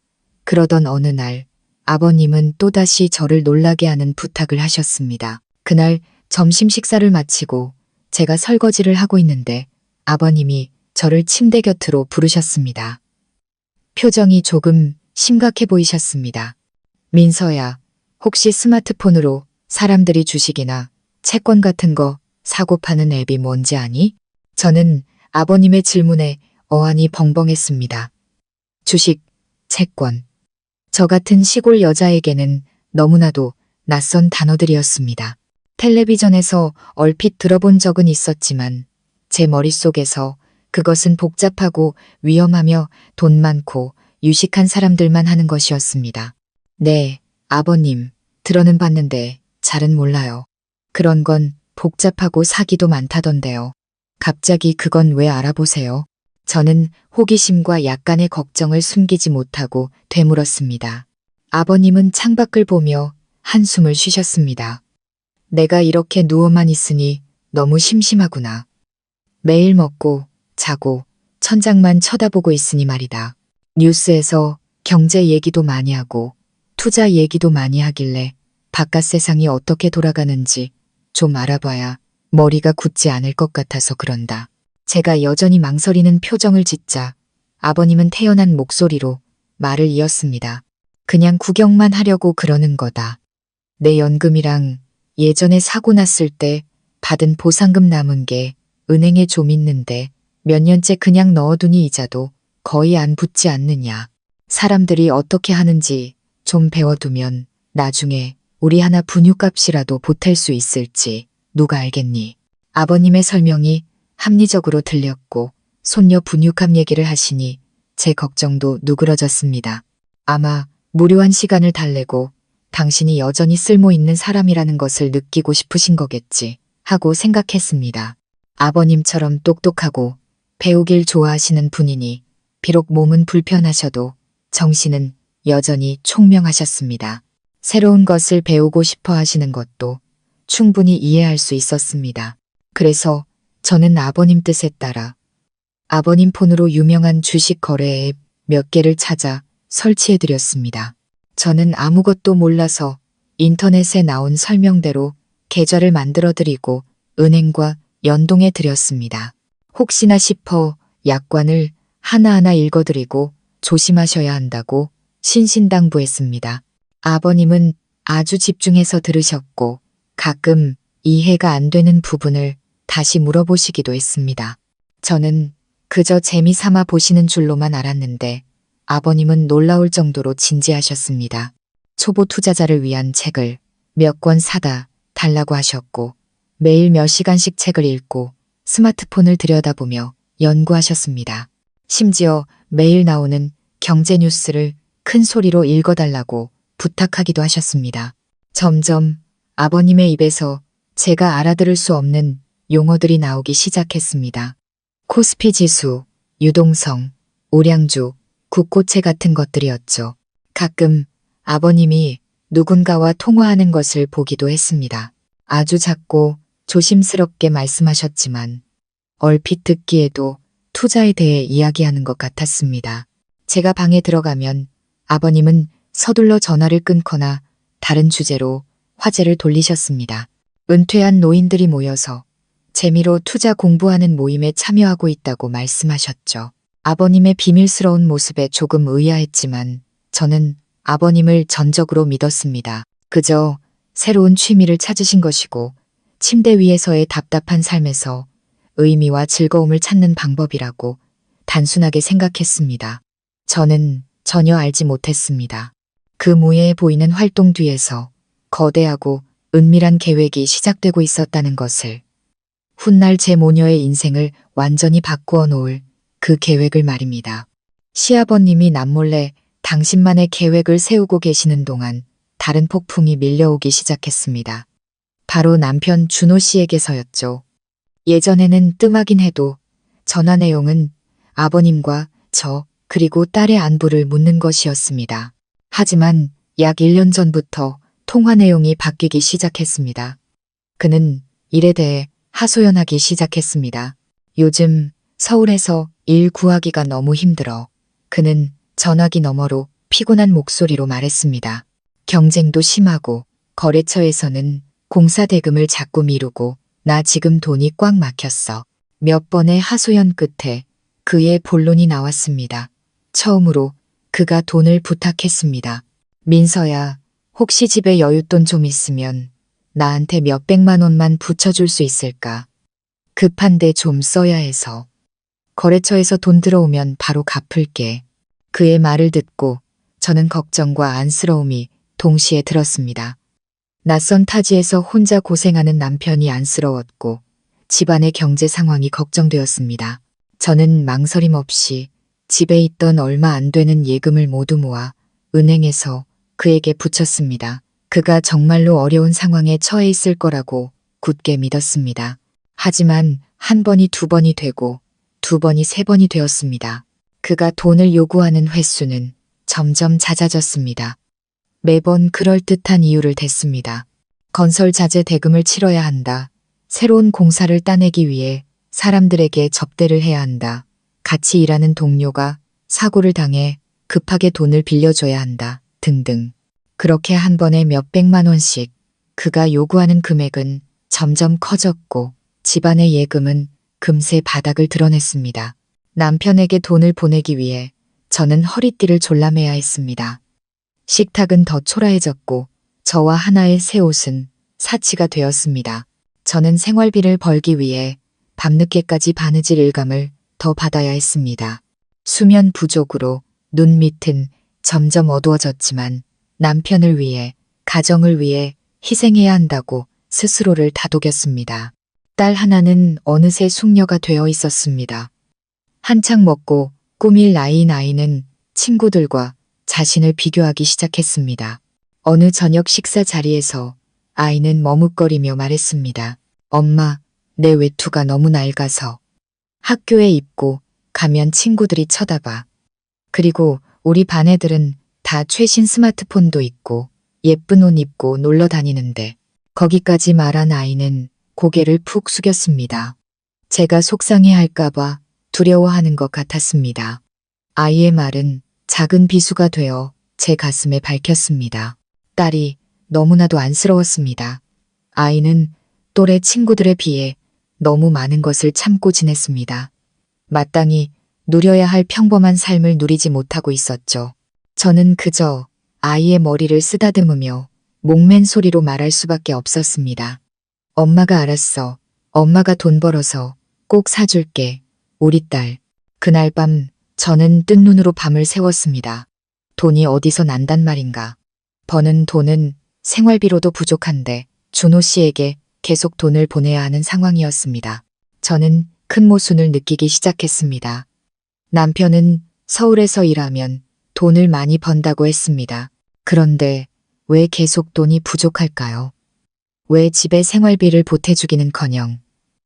그러던 어느 날 아버님은 또다시 저를 놀라게 하는 부탁을 하셨습니다. 그날 점심 식사를 마치고 제가 설거지를 하고 있는데 아버님이 저를 침대 곁으로 부르셨습니다. 표정이 조금 심각해 보이셨습니다. 민서야, 혹시 스마트폰으로 사람들이 주식이나 채권 같은 거 사고 파는 앱이 뭔지 아니? 저는 아버님의 질문에 어안이 벙벙했습니다. 주식, 채권. 저 같은 시골 여자에게는 너무나도 낯선 단어들이었습니다. 텔레비전에서 얼핏 들어본 적은 있었지만 제 머릿속에서 그것은 복잡하고 위험하며 돈 많고 유식한 사람들만 하는 것이었습니다. 네, 아버님, 들어는 봤는데 잘은 몰라요. 그런 건 복잡하고 사기도 많다던데요. 갑자기 그건 왜 알아보세요? 저는 호기심과 약간의 걱정을 숨기지 못하고 되물었습니다. 아버님은 창밖을 보며 한숨을 쉬셨습니다. 내가 이렇게 누워만 있으니 너무 심심하구나. 매일 먹고 자고 천장만 쳐다보고 있으니 말이다. 뉴스에서 경제 얘기도 많이 하고 투자 얘기도 많이 하길래 바깥 세상이 어떻게 돌아가는지 좀 알아봐야 머리가 굳지 않을 것 같아서 그런다. 제가 여전히 망설이는 표정을 짓자 아버님은 태연한 목소리로 말을 이었습니다. 그냥 구경만 하려고 그러는 거다. 내 연금이랑 예전에 사고 났을 때 받은 보상금 남은 게 은행에 좀 있는데 몇 년째 그냥 넣어두니 이자도 거의 안 붙지 않느냐. 사람들이 어떻게 하는지 좀 배워두면 나중에 우리 하나 분유값이라도 보탤 수 있을지 누가 알겠니. 아버님의 설명이 합리적으로 들렸고 손녀 분유값 얘기를 하시니 제 걱정도 누그러졌습니다. 아마 무료한 시간을 달래고 당신이 여전히 쓸모 있는 사람이라는 것을 느끼고 싶으신 거겠지 하고 생각했습니다. 아버님처럼 똑똑하고 배우길 좋아하시는 분이니 비록 몸은 불편하셔도 정신은 여전히 총명하셨습니다. 새로운 것을 배우고 싶어 하시는 것도 충분히 이해할 수 있었습니다. 그래서 저는 아버님 뜻에 따라 아버님 폰으로 유명한 주식 거래 앱 몇 개를 찾아 설치해드렸습니다. 저는 아무것도 몰라서 인터넷에 나온 설명대로 계좌를 만들어드리고 은행과 연동해드렸습니다. 혹시나 싶어 약관을 하나하나 읽어드리고 조심하셔야 한다고 신신당부했습니다. 아버님은 아주 집중해서 들으셨고 가끔 이해가 안 되는 부분을 다시 물어보시기도 했습니다. 저는 그저 재미삼아 보시는 줄로만 알았는데 아버님은 놀라울 정도로 진지하셨습니다. 초보 투자자를 위한 책을 몇 권 사다 달라고 하셨고 매일 몇 시간씩 책을 읽고 스마트폰을 들여다보며 연구하셨습니다. 심지어 매일 나오는 경제 뉴스를 큰 소리로 읽어달라고 부탁하기도 하셨습니다. 점점 아버님의 입에서 제가 알아들을 수 없는 용어들이 나오기 시작했습니다. 코스피 지수, 유동성, 오량주, 국고채 같은 것들이었죠. 가끔 아버님이 누군가와 통화하는 것을 보기도 했습니다. 아주 작고 조심스럽게 말씀하셨지만 얼핏 듣기에도 투자에 대해 이야기하는 것 같았습니다. 제가 방에 들어가면 아버님은 서둘러 전화를 끊거나 다른 주제로 화제를 돌리셨습니다. 은퇴한 노인들이 모여서 재미로 투자 공부하는 모임에 참여하고 있다고 말씀하셨죠. 아버님의 비밀스러운 모습에 조금 의아했지만 저는 아버님을 전적으로 믿었습니다. 그저 새로운 취미를 찾으신 것이고 침대 위에서의 답답한 삶에서 의미와 즐거움을 찾는 방법이라고 단순하게 생각했습니다. 저는 전혀 알지 못했습니다. 그 무해해 보이는 활동 뒤에서 거대하고 은밀한 계획이 시작되고 있었다는 것을. 훗날 제 모녀의 인생을 완전히 바꾸어 놓을 그 계획을 말입니다. 시아버님이 남몰래 당신만의 계획을 세우고 계시는 동안 다른 폭풍이 밀려오기 시작했습니다. 바로 남편 준호 씨에게서였죠. 예전에는 뜸하긴 해도 전화 내용은 아버님과 저 그리고 딸의 안부를 묻는 것이었습니다. 하지만 약 1년 전부터 통화 내용이 바뀌기 시작했습니다. 그는 일에 대해 하소연하기 시작했습니다. 요즘 서울에서 일 구하기가 너무 힘들어. 그는 전화기 너머로 피곤한 목소리로 말했습니다. 경쟁도 심하고 거래처에서는 공사 대금을 자꾸 미루고 나 지금 돈이 꽉 막혔어. 몇 번의 하소연 끝에 그의 본론이 나왔습니다. 처음으로 그가 돈을 부탁했습니다. 민서야, 혹시 집에 여윳돈 좀 있으면 나한테 몇백만 원만 붙여줄 수 있을까? 급한데 좀 써야 해서. 거래처에서 돈 들어오면 바로 갚을게. 그의 말을 듣고 저는 걱정과 안쓰러움이 동시에 들었습니다. 낯선 타지에서 혼자 고생하는 남편이 안쓰러웠고 집안의 경제 상황이 걱정되었습니다. 저는 망설임 없이 집에 있던 얼마 안 되는 예금을 모두 모아 은행에서 그에게 붙였습니다. 그가 정말로 어려운 상황에 처해 있을 거라고 굳게 믿었습니다. 하지만 한 번이 두 번이 되고 두 번이 세 번이 되었습니다. 그가 돈을 요구하는 횟수는 점점 잦아졌습니다. 매번 그럴듯한 이유를 댔습니다. 건설 자재 대금을 치러야 한다. 새로운 공사를 따내기 위해 사람들에게 접대를 해야 한다. 같이 일하는 동료가 사고를 당해 급하게 돈을 빌려줘야 한다. 등등. 그렇게 한 번에 몇백만 원씩 그가 요구하는 금액은 점점 커졌고 집안의 예금은 금세 바닥을 드러냈습니다. 남편에게 돈을 보내기 위해 저는 허리띠를 졸라매야 했습니다. 식탁은 더 초라해졌고 저와 하나의 새 옷은 사치가 되었습니다. 저는 생활비를 벌기 위해 밤늦게까지 바느질 일감을 더 받아야 했습니다. 수면 부족으로 눈 밑은 점점 어두워졌지만 남편을 위해, 가정을 위해 희생해야 한다고 스스로를 다독였습니다. 딸 하나는 어느새 숙녀가 되어 있었습니다. 한창 먹고 꾸밀 나이인 아이는 친구들과 자신을 비교하기 시작했습니다. 어느 저녁 식사 자리에서 아이는 머뭇거리며 말했습니다. 엄마, 내 외투가 너무 낡아서. 학교에 입고 가면 친구들이 쳐다봐. 그리고 우리 반 애들은 다 최신 스마트폰도 있고 예쁜 옷 입고 놀러 다니는데. 거기까지 말한 아이는 고개를 푹 숙였습니다. 제가 속상해할까봐 두려워하는 것 같았습니다. 아이의 말은 작은 비수가 되어 제 가슴에 밝혔습니다. 딸이 너무나도 안쓰러웠습니다. 아이는 또래 친구들에 비해 너무 많은 것을 참고 지냈습니다. 마땅히 누려야 할 평범한 삶을 누리지 못하고 있었죠. 저는 그저 아이의 머리를 쓰다듬으며 목맨 소리로 말할 수밖에 없었습니다. 엄마가 알았어. 엄마가 돈 벌어서 꼭 사줄게. 우리 딸. 그날 밤 저는 뜬 눈으로 밤을 새웠습니다. 돈이 어디서 난단 말인가. 버는 돈은 생활비로도 부족한데 준호 씨에게 계속 돈을 보내야 하는 상황이었습니다. 저는 큰 모순을 느끼기 시작했습니다. 남편은 서울에서 일하면 돈을 많이 번다고 했습니다. 그런데 왜 계속 돈이 부족할까요? 왜 집에 생활비를 보태주기는커녕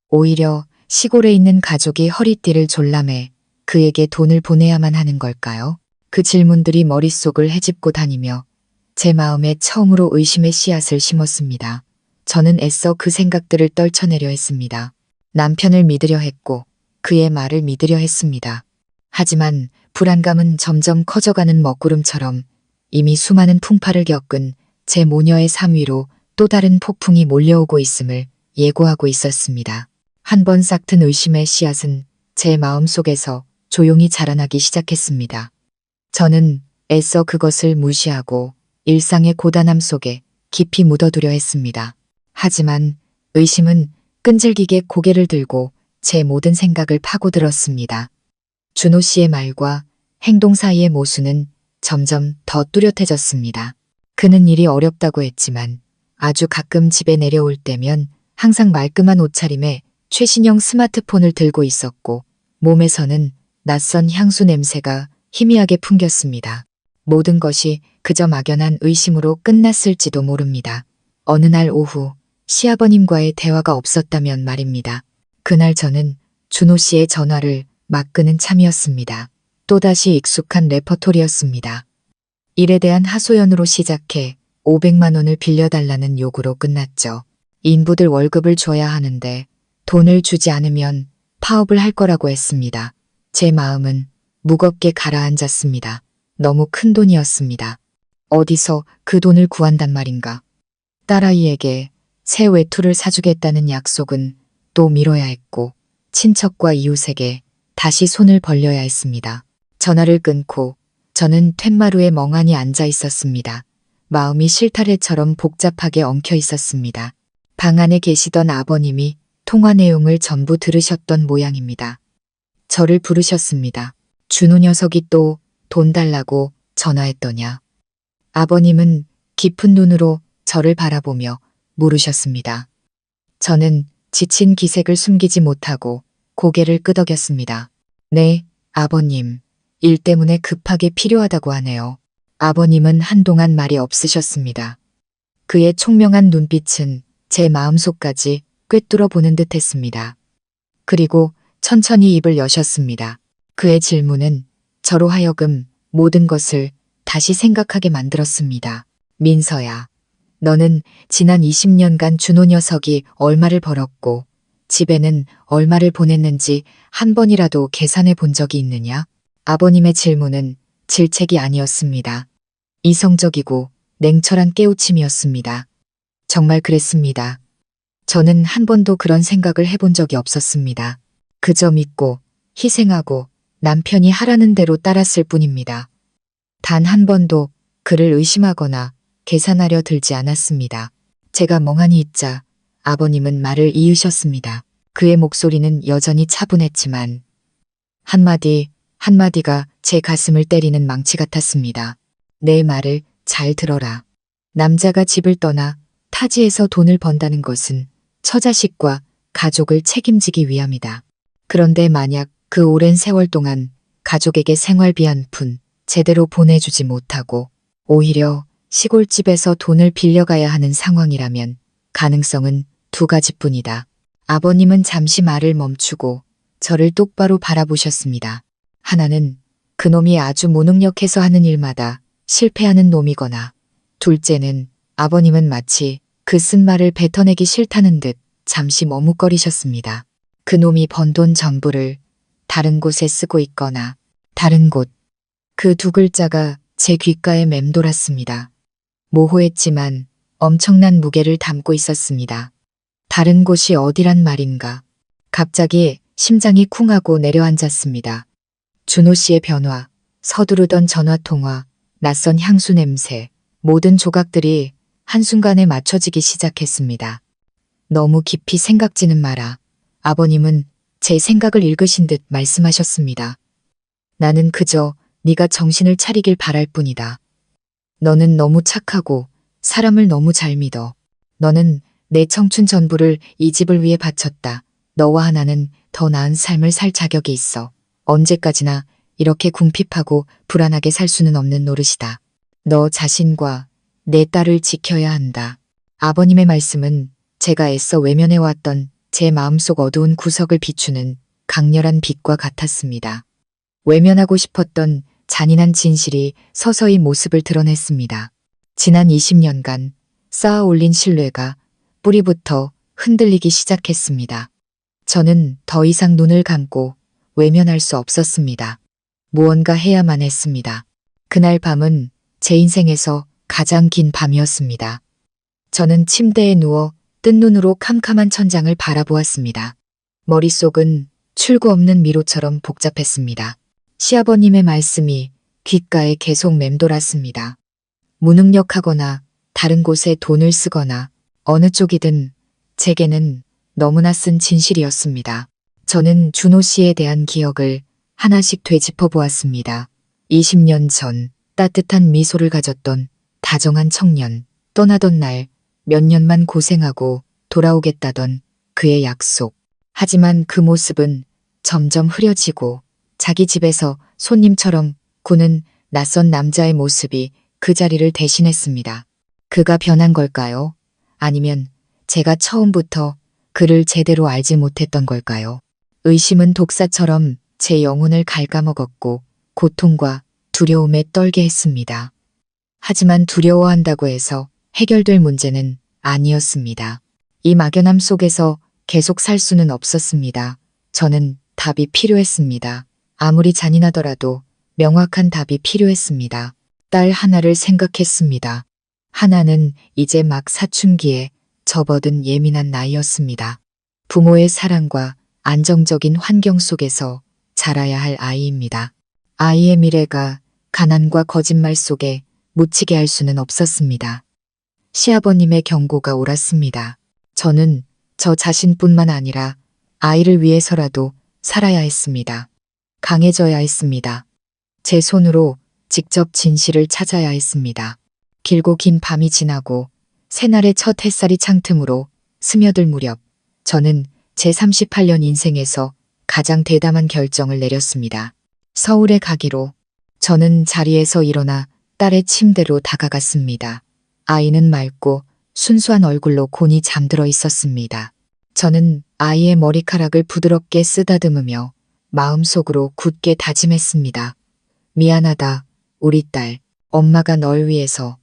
오히려 시골에 있는 가족이 허리띠를 졸라매 그에게 돈을 보내야만 하는 걸까요? 그 질문들이 머릿속을 헤집고 다니며 제 마음에 처음으로 의심의 씨앗을 심었습니다. 저는 애써 그 생각들을 떨쳐내려 했습니다. 남편을 믿으려 했고 그의 말을 믿으려 했습니다. 하지만 불안감은 점점 커져가는 먹구름처럼 이미 수많은 풍파를 겪은 제 모녀의 삶 위로 또 다른 폭풍이 몰려오고 있음을 예고하고 있었습니다. 한 번 싹튼 의심의 씨앗은 제 마음속에서 조용히 자라나기 시작했습니다. 저는 애써 그것을 무시하고 일상의 고단함 속에 깊이 묻어두려 했습니다. 하지만 의심은 끈질기게 고개를 들고 제 모든 생각을 파고들었습니다. 준호 씨의 말과 행동 사이의 모순은 점점 더 뚜렷해졌습니다. 그는 일이 어렵다고 했지만 아주 가끔 집에 내려올 때면 항상 말끔한 옷차림에 최신형 스마트폰을 들고 있었고 몸에서는 낯선 향수 냄새가 희미하게 풍겼습니다. 모든 것이 그저 막연한 의심으로 끝났을지도 모릅니다. 어느 날 오후 시아버님과의 대화가 없었다면 말입니다. 그날 저는 준호 씨의 전화를 막 끄는 참이었습니다. 또다시 익숙한 레퍼토리였습니다. 일에 대한 하소연으로 시작해 500만 원을 빌려달라는 요구로 끝났죠. 인부들 월급을 줘야 하는데 돈을 주지 않으면 파업을 할 거라고 했습니다. 제 마음은 무겁게 가라앉았습니다. 너무 큰 돈이었습니다. 어디서 그 돈을 구한단 말인가. 딸아이에게 새 외투를 사주겠다는 약속은 또 미뤄야 했고 친척과 이웃에게 다시 손을 벌려야 했습니다. 전화를 끊고 저는 툇마루에 멍하니 앉아 있었습니다. 마음이 실타래처럼 복잡하게 엉켜 있었습니다. 방 안에 계시던 아버님이 통화 내용을 전부 들으셨던 모양입니다. 저를 부르셨습니다. 준호 녀석이 또 돈 달라고 전화했더냐. 아버님은 깊은 눈으로 저를 바라보며 물으셨습니다. 저는 지친 기색을 숨기지 못하고 고개를 끄덕였습니다. 네, 아버님. 일 때문에 급하게 필요하다고 하네요. 아버님은 한동안 말이 없으셨습니다. 그의 총명한 눈빛은 제 마음속까지 꿰뚫어 보는 듯 했습니다. 그리고 천천히 입을 여셨습니다. 그의 질문은 저로 하여금 모든 것을 다시 생각하게 만들었습니다. 민서야, 너는 지난 20년간 준호 녀석이 얼마를 벌었고 집에는 얼마를 보냈는지 한 번이라도 계산해 본 적이 있느냐? 아버님의 질문은 질책이 아니었습니다. 이성적이고 냉철한 깨우침이었습니다. 정말 그랬습니다. 저는 한 번도 그런 생각을 해본 적이 없었습니다. 그저 믿고 희생하고 남편이 하라는 대로 따랐을 뿐입니다. 단 한 번도 그를 의심하거나 계산하려 들지 않았습니다. 제가 멍하니 있자 아버님은 말을 이으셨습니다. 그의 목소리는 여전히 차분했지만 한마디 한마디가 제 가슴을 때리는 망치 같았습니다. 내 말을 잘 들어라. 남자가 집을 떠나 타지에서 돈을 번다는 것은 처자식과 가족을 책임지기 위함이다. 그런데 만약 그 오랜 세월 동안 가족에게 생활비 한 푼 제대로 보내주지 못하고 오히려 시골집에서 돈을 빌려가야 하는 상황이라면 가능성은 두 가지뿐이다. 아버님은 잠시 말을 멈추고 저를 똑바로 바라보셨습니다. 하나는 그놈이 아주 무능력해서 하는 일마다 실패하는 놈이거나 둘째는 아버님은 마치 그 쓴 말을 뱉어내기 싫다는 듯 잠시 머뭇거리셨습니다. 그놈이 번 돈 전부를 다른 곳에 쓰고 있거나 다른 곳. 그 두 글자가 제 귓가에 맴돌았습니다. 모호했지만 엄청난 무게를 담고 있었습니다. 다른 곳이 어디란 말인가. 갑자기 심장이 쿵하고 내려앉았습니다. 준호 씨의 변화, 서두르던 전화통화, 낯선 향수 냄새, 모든 조각들이 한순간에 맞춰지기 시작했습니다. 너무 깊이 생각지는 마라. 아버님은 제 생각을 읽으신 듯 말씀하셨습니다. 나는 그저 네가 정신을 차리길 바랄 뿐이다. 너는 너무 착하고 사람을 너무 잘 믿어. 너는 내 청춘 전부를 이 집을 위해 바쳤다. 너와 하나는 더 나은 삶을 살 자격이 있어. 언제까지나 이렇게 궁핍하고 불안하게 살 수는 없는 노릇이다. 너 자신과 내 딸을 지켜야 한다. 아버님의 말씀은 제가 애써 외면해왔던 제 마음속 어두운 구석을 비추는 강렬한 빛과 같았습니다. 외면하고 싶었던 잔인한 진실이 서서히 모습을 드러냈습니다. 지난 20년간 쌓아 올린 신뢰가 뿌리부터 흔들리기 시작했습니다. 저는 더 이상 눈을 감고 외면할 수 없었습니다. 무언가 해야만 했습니다. 그날 밤은 제 인생에서 가장 긴 밤이었습니다. 저는 침대에 누워 뜬 눈으로 캄캄한 천장을 바라보았습니다. 머릿속은 출구 없는 미로처럼 복잡했습니다. 시아버님의 말씀이 귓가에 계속 맴돌았습니다. 무능력하거나 다른 곳에 돈을 쓰거나 어느 쪽이든 제게는 너무나 쓴 진실이었습니다. 저는 준호 씨에 대한 기억을 하나씩 되짚어 보았습니다. 20년 전 따뜻한 미소를 가졌던 다정한 청년, 떠나던 날 몇 년만 고생하고 돌아오겠다던 그의 약속. 하지만 그 모습은 점점 흐려지고 자기 집에서 손님처럼 구는 낯선 남자의 모습이 그 자리를 대신했습니다. 그가 변한 걸까요? 아니면 제가 처음부터 그를 제대로 알지 못했던 걸까요? 의심은 독사처럼 제 영혼을 갉아먹었고 고통과 두려움에 떨게 했습니다. 하지만 두려워한다고 해서 해결될 문제는 아니었습니다. 이 막연함 속에서 계속 살 수는 없었습니다. 저는 답이 필요했습니다. 아무리 잔인하더라도 명확한 답이 필요했습니다. 딸 하나를 생각했습니다. 하나는 이제 막 사춘기에 접어든 예민한 나이였습니다. 부모의 사랑과 안정적인 환경 속에서 자라야 할 아이입니다. 아이의 미래가 가난과 거짓말 속에 묻히게 할 수는 없었습니다. 시아버님의 경고가 옳았습니다. 저는 저 자신뿐만 아니라 아이를 위해서라도 살아야 했습니다. 강해져야 했습니다. 제 손으로 직접 진실을 찾아야 했습니다. 길고 긴 밤이 지나고 새날의 첫 햇살이 창틈으로 스며들 무렵 저는 제 38년 인생에서 가장 대담한 결정을 내렸습니다. 서울에 가기로. 저는 자리에서 일어나 딸의 침대로 다가갔습니다. 아이는 맑고 순수한 얼굴로 곤히 잠들어 있었습니다. 저는 아이의 머리카락을 부드럽게 쓰다듬으며 마음속으로 굳게 다짐했습니다. 미안하다, 우리 딸. 엄마가 널 위해서,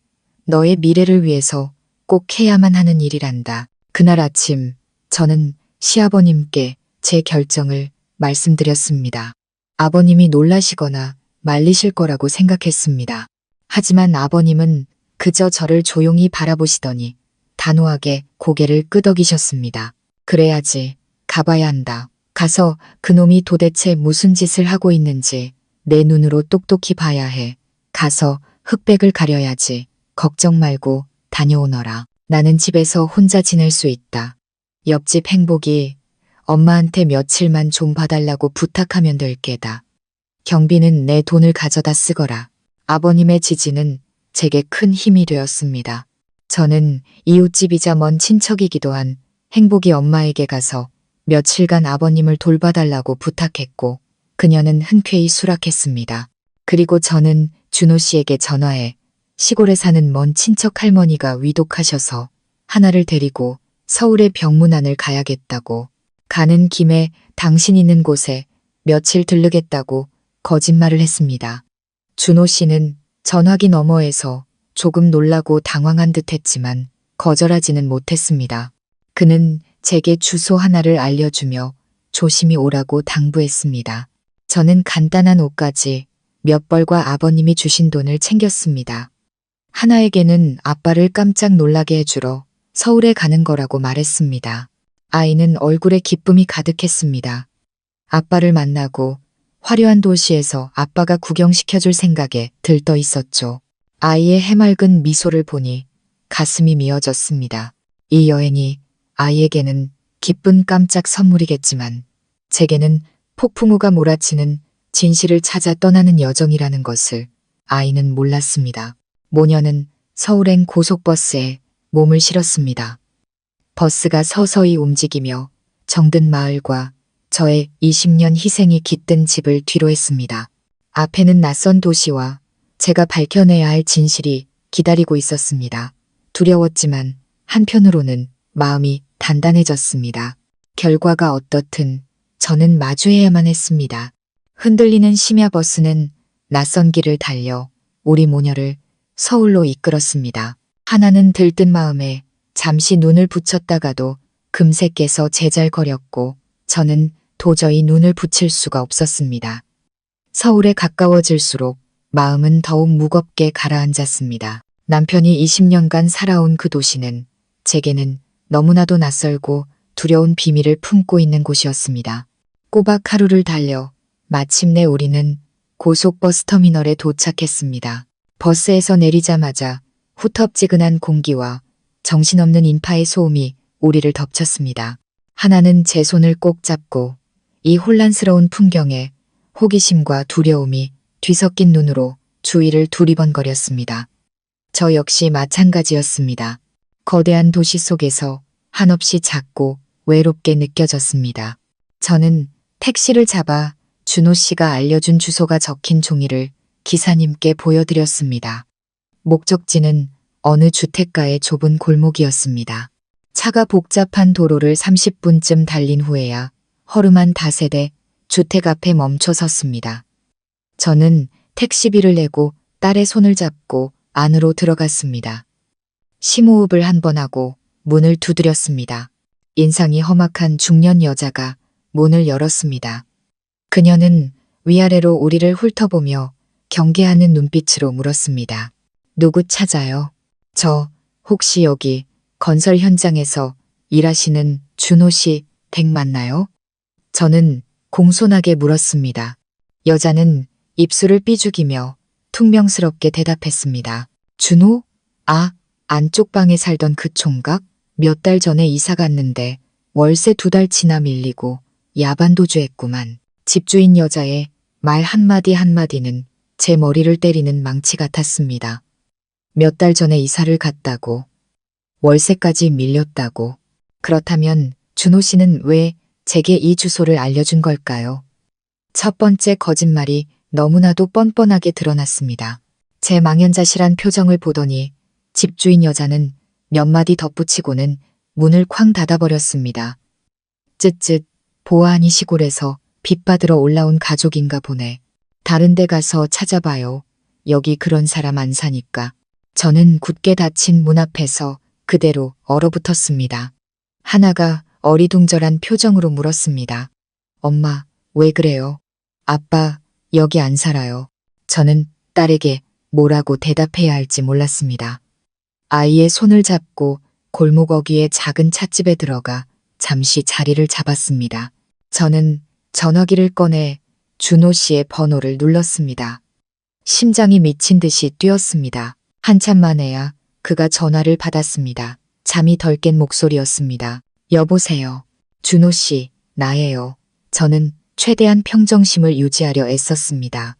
너의 미래를 위해서 꼭 해야만 하는 일이란다. 그날 아침 저는 시아버님께 제 결정을 말씀드렸습니다. 아버님이 놀라시거나 말리실 거라고 생각했습니다. 하지만 아버님은 그저 저를 조용히 바라보시더니 단호하게 고개를 끄덕이셨습니다. 그래야지. 가봐야 한다. 가서 그놈이 도대체 무슨 짓을 하고 있는지 내 눈으로 똑똑히 봐야 해. 가서 흑백을 가려야지. 걱정 말고 다녀오너라. 나는 집에서 혼자 지낼 수 있다. 옆집 행복이 엄마한테 며칠만 좀 봐달라고 부탁하면 될 게다. 경비는 내 돈을 가져다 쓰거라. 아버님의 지지는 제게 큰 힘이 되었습니다. 저는 이웃집이자 먼 친척이기도 한 행복이 엄마에게 가서 며칠간 아버님을 돌봐달라고 부탁했고 그녀는 흔쾌히 수락했습니다. 그리고 저는 준호 씨에게 전화해 시골에 사는 먼 친척 할머니가 위독하셔서 하나를 데리고 서울의 병문안을 가야겠다고, 가는 김에 당신 있는 곳에 며칠 들르겠다고 거짓말을 했습니다. 준호 씨는 전화기 너머에서 조금 놀라고 당황한 듯 했지만 거절하지는 못했습니다. 그는 제게 주소 하나를 알려주며 조심히 오라고 당부했습니다. 저는 간단한 옷까지 몇 벌과 아버님이 주신 돈을 챙겼습니다. 하나에게는 아빠를 깜짝 놀라게 해주러 서울에 가는 거라고 말했습니다. 아이는 얼굴에 기쁨이 가득했습니다. 아빠를 만나고 화려한 도시에서 아빠가 구경시켜줄 생각에 들떠 있었죠. 아이의 해맑은 미소를 보니 가슴이 미어졌습니다. 이 여행이 아이에게는 기쁜 깜짝 선물이겠지만 제게는 폭풍우가 몰아치는 진실을 찾아 떠나는 여정이라는 것을 아이는 몰랐습니다. 모녀는 서울행 고속버스에 몸을 실었습니다. 버스가 서서히 움직이며 정든 마을과 저의 20년 희생이 깃든 집을 뒤로 했습니다. 앞에는 낯선 도시와 제가 밝혀내야 할 진실이 기다리고 있었습니다. 두려웠지만 한편으로는 마음이 단단해졌습니다. 결과가 어떻든 저는 마주해야만 했습니다. 흔들리는 심야버스는 낯선 길을 달려 우리 모녀를 서울로 이끌었습니다. 하나는 들뜬 마음에 잠시 눈을 붙였다가도 금세 깨서 제잘거렸고 저는 도저히 눈을 붙일 수가 없었습니다. 서울에 가까워질수록 마음은 더욱 무겁게 가라앉았습니다. 남편이 20년간 살아온 그 도시는 제게는 너무나도 낯설고 두려운 비밀을 품고 있는 곳이었습니다. 꼬박 하루를 달려 마침내 우리는 고속버스 터미널에 도착했습니다. 버스에서 내리자마자 후텁지근한 공기와 정신없는 인파의 소음이 우리를 덮쳤습니다. 하나는 제 손을 꼭 잡고 이 혼란스러운 풍경에 호기심과 두려움이 뒤섞인 눈으로 주위를 두리번거렸습니다. 저 역시 마찬가지였습니다. 거대한 도시 속에서 한없이 작고 외롭게 느껴졌습니다. 저는 택시를 잡아 준호 씨가 알려준 주소가 적힌 종이를 기사님께 보여드렸습니다. 목적지는 어느 주택가의 좁은 골목이었습니다. 차가 복잡한 도로를 30분쯤 달린 후에야 허름한 다세대 주택 앞에 멈춰 섰습니다. 저는 택시비를 내고 딸의 손을 잡고 안으로 들어갔습니다. 심호흡을 한 번 하고 문을 두드렸습니다. 인상이 험악한 중년 여자가 문을 열었습니다. 그녀는 위아래로 우리를 훑어보며 경계하는 눈빛으로 물었습니다. 누구 찾아요? 저 혹시 여기 건설 현장에서 일하시는 준호 씨 댁 맞나요? 저는 공손하게 물었습니다. 여자는 입술을 삐죽이며 퉁명스럽게 대답했습니다. 준호? 아, 안쪽 방에 살던 그 총각? 몇 달 전에 이사 갔는데 월세 2달치나 밀리고 야반도주했구만. 집주인 여자의 말 한마디 한마디는 제 머리를 때리는 망치 같았습니다. 몇 달 전에 이사를 갔다고, 월세까지 밀렸다고. 그렇다면 준호 씨는 왜 제게 이 주소를 알려준 걸까요? 첫 번째 거짓말이 너무나도 뻔뻔하게 드러났습니다. 제 망연자실한 표정을 보더니 집주인 여자는 몇 마디 덧붙이고는 문을 쾅 닫아버렸습니다. 쯧쯧, 보아하니 시골에서 빚받으러 올라온 가족인가 보네. 다른 데 가서 찾아봐요. 여기 그런 사람 안 사니까. 저는 굳게 닫힌 문 앞에서 그대로 얼어붙었습니다. 하나가 어리둥절한 표정으로 물었습니다. 엄마, 왜 그래요? 아빠, 여기 안 살아요. 저는 딸에게 뭐라고 대답해야 할지 몰랐습니다. 아이의 손을 잡고 골목 어귀의 작은 찻집에 들어가 잠시 자리를 잡았습니다. 저는 전화기를 꺼내 준호 씨의 번호를 눌렀습니다. 심장이 미친 듯이 뛰었습니다. 한참 만에야 그가 전화를 받았습니다. 잠이 덜 깬 목소리였습니다. 여보세요. 준호 씨, 나예요. 저는 최대한 평정심을 유지하려 애썼습니다.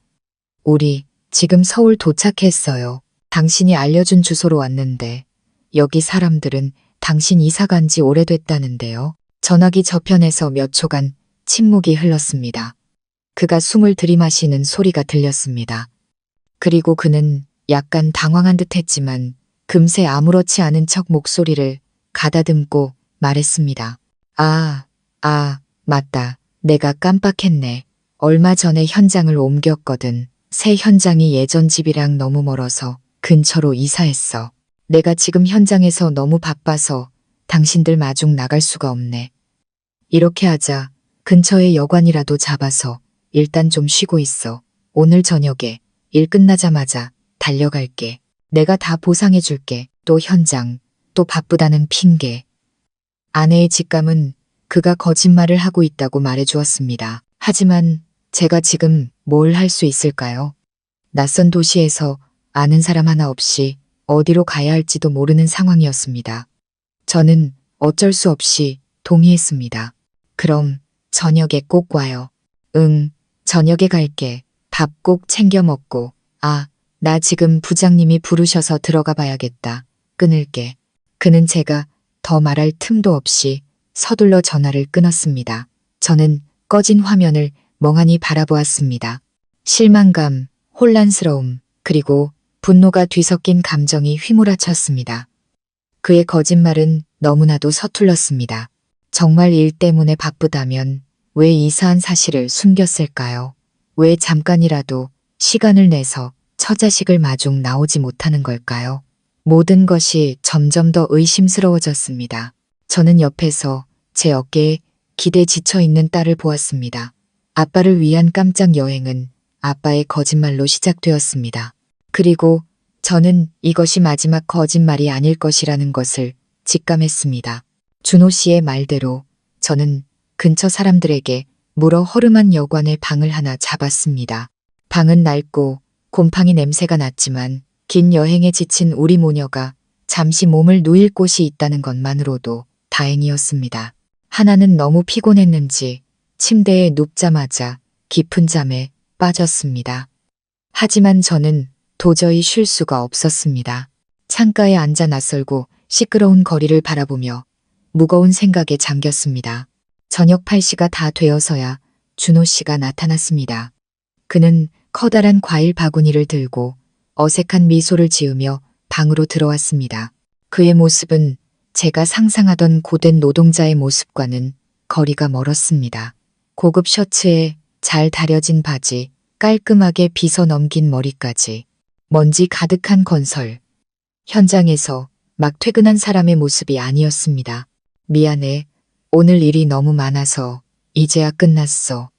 우리 지금 서울 도착했어요. 당신이 알려준 주소로 왔는데 여기 사람들은 당신 이사 간 지 오래됐다는데요. 전화기 저편에서 몇 초간 침묵이 흘렀습니다. 그가 숨을 들이마시는 소리가 들렸습니다. 그리고 그는 약간 당황한 듯 했지만 금세 아무렇지 않은 척 목소리를 가다듬고 말했습니다. 맞다. 내가 깜빡했네. 얼마 전에 현장을 옮겼거든. 새 현장이 예전 집이랑 너무 멀어서 근처로 이사했어. 내가 지금 현장에서 너무 바빠서 당신들 마중 나갈 수가 없네. 이렇게 하자. 근처에 여관이라도 잡아서 일단 좀 쉬고 있어. 오늘 저녁에 일 끝나자마자 달려갈게. 내가 다 보상해 줄게. 또 현장, 또 바쁘다는 핑계. 아내의 직감은 그가 거짓말을 하고 있다고 말해 주었습니다. 하지만 제가 지금 뭘 할 수 있을까요? 낯선 도시에서 아는 사람 하나 없이 어디로 가야 할지도 모르는 상황이었습니다. 저는 어쩔 수 없이 동의했습니다. 그럼 저녁에 꼭 와요. 응, 저녁에 갈게. 밥 꼭 챙겨 먹고. 나 지금 부장님이 부르셔서 들어가 봐야겠다. 끊을게. 그는 제가 더 말할 틈도 없이 서둘러 전화를 끊었습니다. 저는 꺼진 화면을 멍하니 바라보았습니다. 실망감, 혼란스러움, 그리고 분노가 뒤섞인 감정이 휘몰아쳤습니다. 그의 거짓말은 너무나도 서툴렀습니다. 정말 일 때문에 바쁘다면 왜 이사한 사실을 숨겼을까요? 왜 잠깐이라도 시간을 내서 처자식을 마중 나오지 못하는 걸까요? 모든 것이 점점 더 의심스러워졌습니다. 저는 옆에서 제 어깨에 기대 지쳐있는 딸을 보았습니다. 아빠를 위한 깜짝 여행은 아빠의 거짓말로 시작되었습니다. 그리고 저는 이것이 마지막 거짓말이 아닐 것이라는 것을 직감했습니다. 준호 씨의 말대로 저는 근처 사람들에게 물어 허름한 여관의 방을 하나 잡았습니다. 방은 낡고 곰팡이 냄새가 났지만 긴 여행에 지친 우리 모녀가 잠시 몸을 누일 곳이 있다는 것만으로도 다행이었습니다. 하나는 너무 피곤했는지 침대에 눕자마자 깊은 잠에 빠졌습니다. 하지만 저는 도저히 쉴 수가 없었습니다. 창가에 앉아 낯설고 시끄러운 거리를 바라보며 무거운 생각에 잠겼습니다. 저녁 8시가 다 되어서야 준호 씨가 나타났습니다. 그는 커다란 과일 바구니를 들고 어색한 미소를 지으며 방으로 들어왔습니다. 그의 모습은 제가 상상하던 고된 노동자의 모습과는 거리가 멀었습니다. 고급 셔츠에 잘 다려진 바지, 깔끔하게 빗어 넘긴 머리까지, 먼지 가득한 건설. 현장에서 막 퇴근한 사람의 모습이 아니었습니다. 미안해. 오늘 일이 너무 많아서 이제야 끝났어.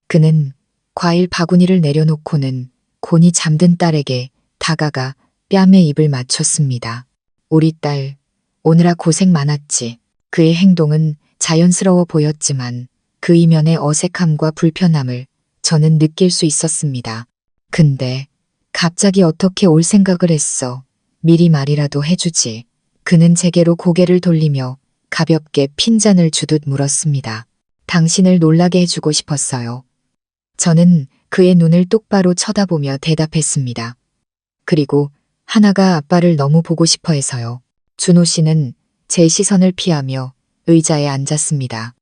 그는 과일 바구니를 내려놓고는 곤히 잠든 딸에게 다가가 뺨에 입을 맞췄습니다. 우리 딸, 오느라 고생 많았지. 그의 행동은 자연스러워 보였지만 그 이면의 어색함과 불편함을 저는 느낄 수 있었습니다. 근데 갑자기 어떻게 올 생각을 했어. 미리 말이라도 해주지. 그는 제게로 고개를 돌리며 가볍게 핀잔을 주듯 물었습니다. 당신을 놀라게 해주고 싶었어요. 저는 그의 눈을 똑바로 쳐다보며 대답했습니다. 그리고 하나가 아빠를 너무 보고 싶어 해서요. 준호 씨는 제 시선을 피하며 의자에 앉았습니다.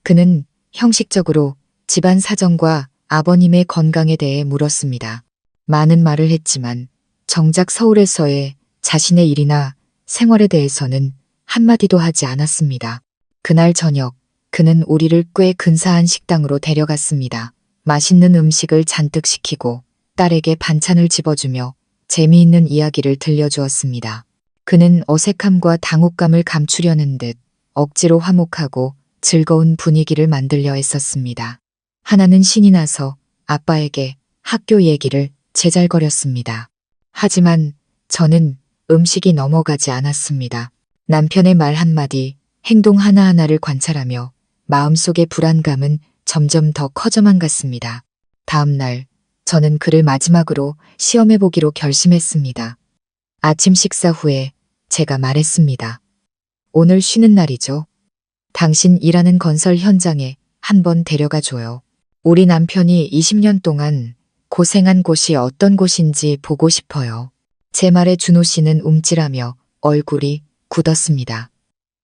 그는 형식적으로 집안 사정과 아버님의 건강에 대해 물었습니다. 많은 말을 했지만 정작 서울에서의 자신의 일이나 생활에 대해서는 한마디도 하지 않았습니다. 그날 저녁 그는 우리를 꽤 근사한 식당으로 데려갔습니다. 맛있는 음식을 잔뜩 시키고 딸에게 반찬을 집어주며 재미있는 이야기를 들려주었습니다. 그는 어색함과 당혹감을 감추려는 듯 억지로 화목하고 즐거운 분위기를 만들려 했었습니다. 하나는 신이 나서 아빠에게 학교 얘기를 제잘거렸습니다. 하지만 저는 음식이 넘어가지 않았습니다. 남편의 말 한마디, 행동 하나하나를 관찰하며 마음속의 불안감은 점점 더 커져만 갔습니다. 다음 날 저는 그를 마지막으로 시험해보기로 결심했습니다. 아침 식사 후에 제가 말했습니다. 오늘 쉬는 날이죠. 당신 일하는 건설 현장에 한번 데려가 줘요. 우리 남편이 20년 동안 고생한 곳이 어떤 곳인지 보고 싶어요. 제 말에 준호 씨는 움찔하며 얼굴이 굳었습니다.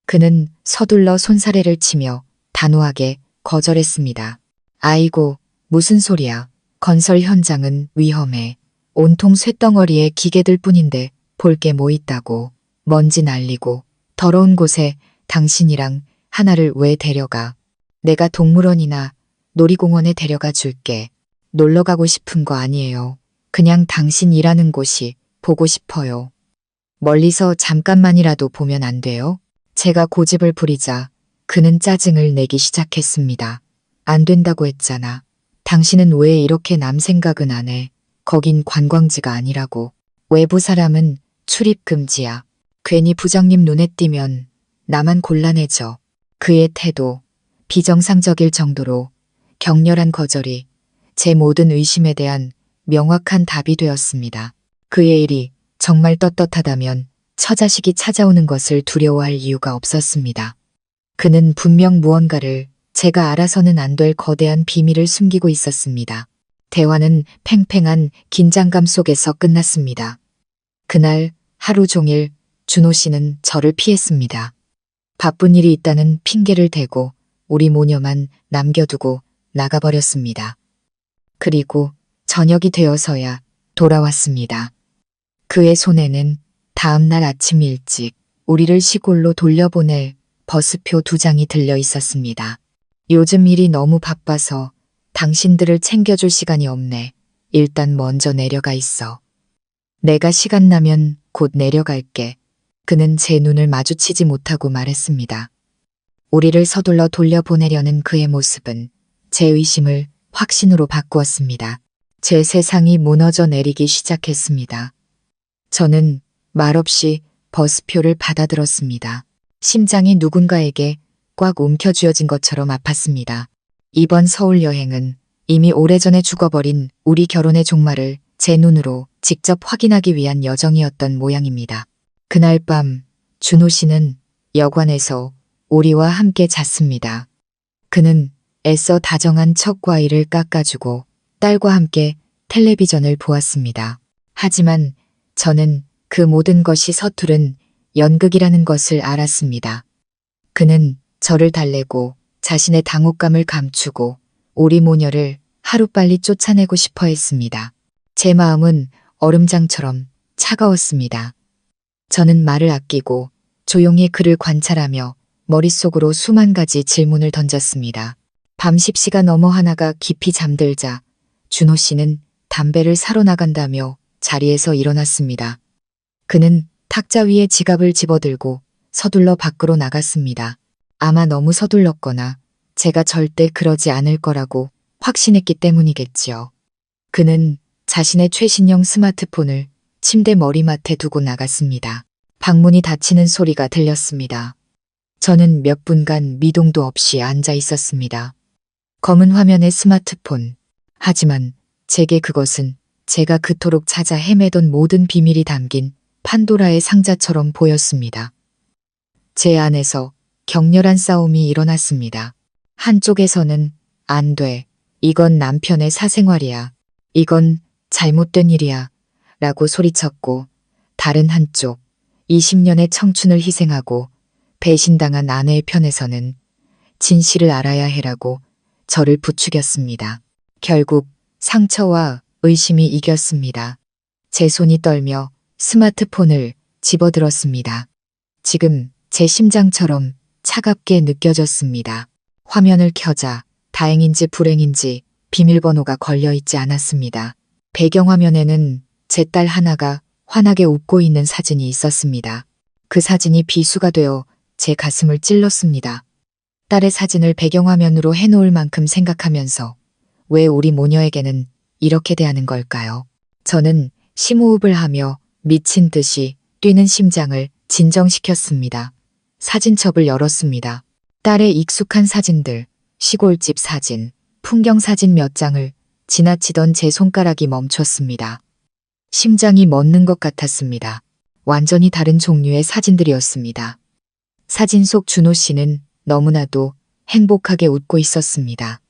그는 서둘러 손사래를 치며 단호하게 거절했습니다. 아이고, 무슨 소리야. 건설 현장은 위험해. 온통 쇳덩어리의 기계들 뿐인데 볼 게 뭐 있다고. 먼지 날리고 더러운 곳에 당신이랑 하나를 왜 데려가. 내가 동물원이나 놀이공원에 데려가 줄게. 놀러 가고 싶은 거 아니에요. 그냥 당신 일하는 곳이 보고 싶어요. 멀리서 잠깐만이라도 보면 안 돼요? 제가 고집을 부리자 그는 짜증을 내기 시작했습니다. 안 된다고 했잖아. 당신은 왜 이렇게 남 생각은 안 해? 거긴 관광지가 아니라고. 외부 사람은 출입 금지야. 괜히 부장님 눈에 띄면 나만 곤란해져. 그의 태도, 비정상적일 정도로 격렬한 거절이 제 모든 의심에 대한 명확한 답이 되었습니다. 그의 일이 정말 떳떳하다면 처자식이 찾아오는 것을 두려워할 이유가 없었습니다. 그는 분명 무언가를 제가 알아서는 안 될 거대한 비밀을 숨기고 있었습니다. 대화는 팽팽한 긴장감 속에서 끝났습니다. 그날 하루 종일 준호 씨는 저를 피했습니다. 바쁜 일이 있다는 핑계를 대고 우리 모녀만 남겨두고 나가버렸습니다. 그리고 저녁이 되어서야 돌아왔습니다. 그의 손에는 다음 날 아침 일찍 우리를 시골로 돌려보낼 버스표 2장이 들려 있었습니다. 요즘 일이 너무 바빠서 당신들을 챙겨줄 시간이 없네. 일단 먼저 내려가 있어. 내가 시간 나면 곧 내려갈게. 그는 제 눈을 마주치지 못하고 말했습니다. 우리를 서둘러 돌려보내려는 그의 모습은 제 의심을 확신으로 바꾸었습니다. 제 세상이 무너져 내리기 시작했습니다. 저는 말없이 버스표를 받아들었습니다. 심장이 누군가에게 꽉 움켜쥐어진 것처럼 아팠습니다. 이번 서울 여행은 이미 오래전에 죽어버린 우리 결혼의 종말을 제 눈으로 직접 확인하기 위한 여정이었던 모양입니다. 그날 밤 준호 씨는 여관에서 우리와 함께 잤습니다. 그는 애써 다정한 첫 과일을 깎아주고 딸과 함께 텔레비전을 보았습니다. 하지만 저는 그 모든 것이 서투른 연극이라는 것을 알았습니다. 그는 저를 달래고 자신의 당혹감을 감추고 우리 모녀를 하루빨리 쫓아내고 싶어 했습니다. 제 마음은 얼음장처럼 차가웠습니다. 저는 말을 아끼고 조용히 그를 관찰하며 머릿속으로 수만 가지 질문을 던졌습니다. 밤 10시가 넘어 하나가 깊이 잠들자 준호 씨는 담배를 사러 나간다며 자리에서 일어났습니다. 그는 탁자 위에 지갑을 집어들고 서둘러 밖으로 나갔습니다. 아마 너무 서둘렀거나 제가 절대 그러지 않을 거라고 확신했기 때문이겠지요. 그는 자신의 최신형 스마트폰을 침대 머리맡에 두고 나갔습니다. 방문이 닫히는 소리가 들렸습니다. 저는 몇 분간 미동도 없이 앉아 있었습니다. 검은 화면의 스마트폰. 하지만 제게 그것은 제가 그토록 찾아 헤매던 모든 비밀이 담긴 판도라의 상자처럼 보였습니다. 제 안에서 격렬한 싸움이 일어났습니다. 한쪽에서는 안 돼. 이건 남편의 사생활이야. 이건 잘못된 일이야. 라고 소리쳤고, 다른 한쪽 20년의 청춘을 희생하고 배신당한 아내의 편에서는 진실을 알아야 해라고 저를 부추겼습니다. 결국 상처와 의심이 이겼습니다. 제 손이 떨며 스마트폰을 집어들었습니다. 지금 제 심장처럼 차갑게 느껴졌습니다. 화면을 켜자 다행인지 불행인지 비밀번호가 걸려있지 않았습니다. 배경화면에는 제 딸 하나가 환하게 웃고 있는 사진이 있었습니다. 그 사진이 비수가 되어 제 가슴을 찔렀습니다. 딸의 사진을 배경화면으로 해놓을 만큼 생각하면서 왜 우리 모녀에게는 이렇게 대하는 걸까요? 저는 심호흡을 하며 미친 듯이 뛰는 심장을 진정시켰습니다. 사진첩을 열었습니다. 딸의 익숙한 사진들, 시골집 사진, 풍경 사진 몇 장을 지나치던 제 손가락이 멈췄습니다. 심장이 멎는 것 같았습니다. 완전히 다른 종류의 사진들이었습니다. 사진 속 준호 씨는 너무나도 행복하게 웃고 있었습니다.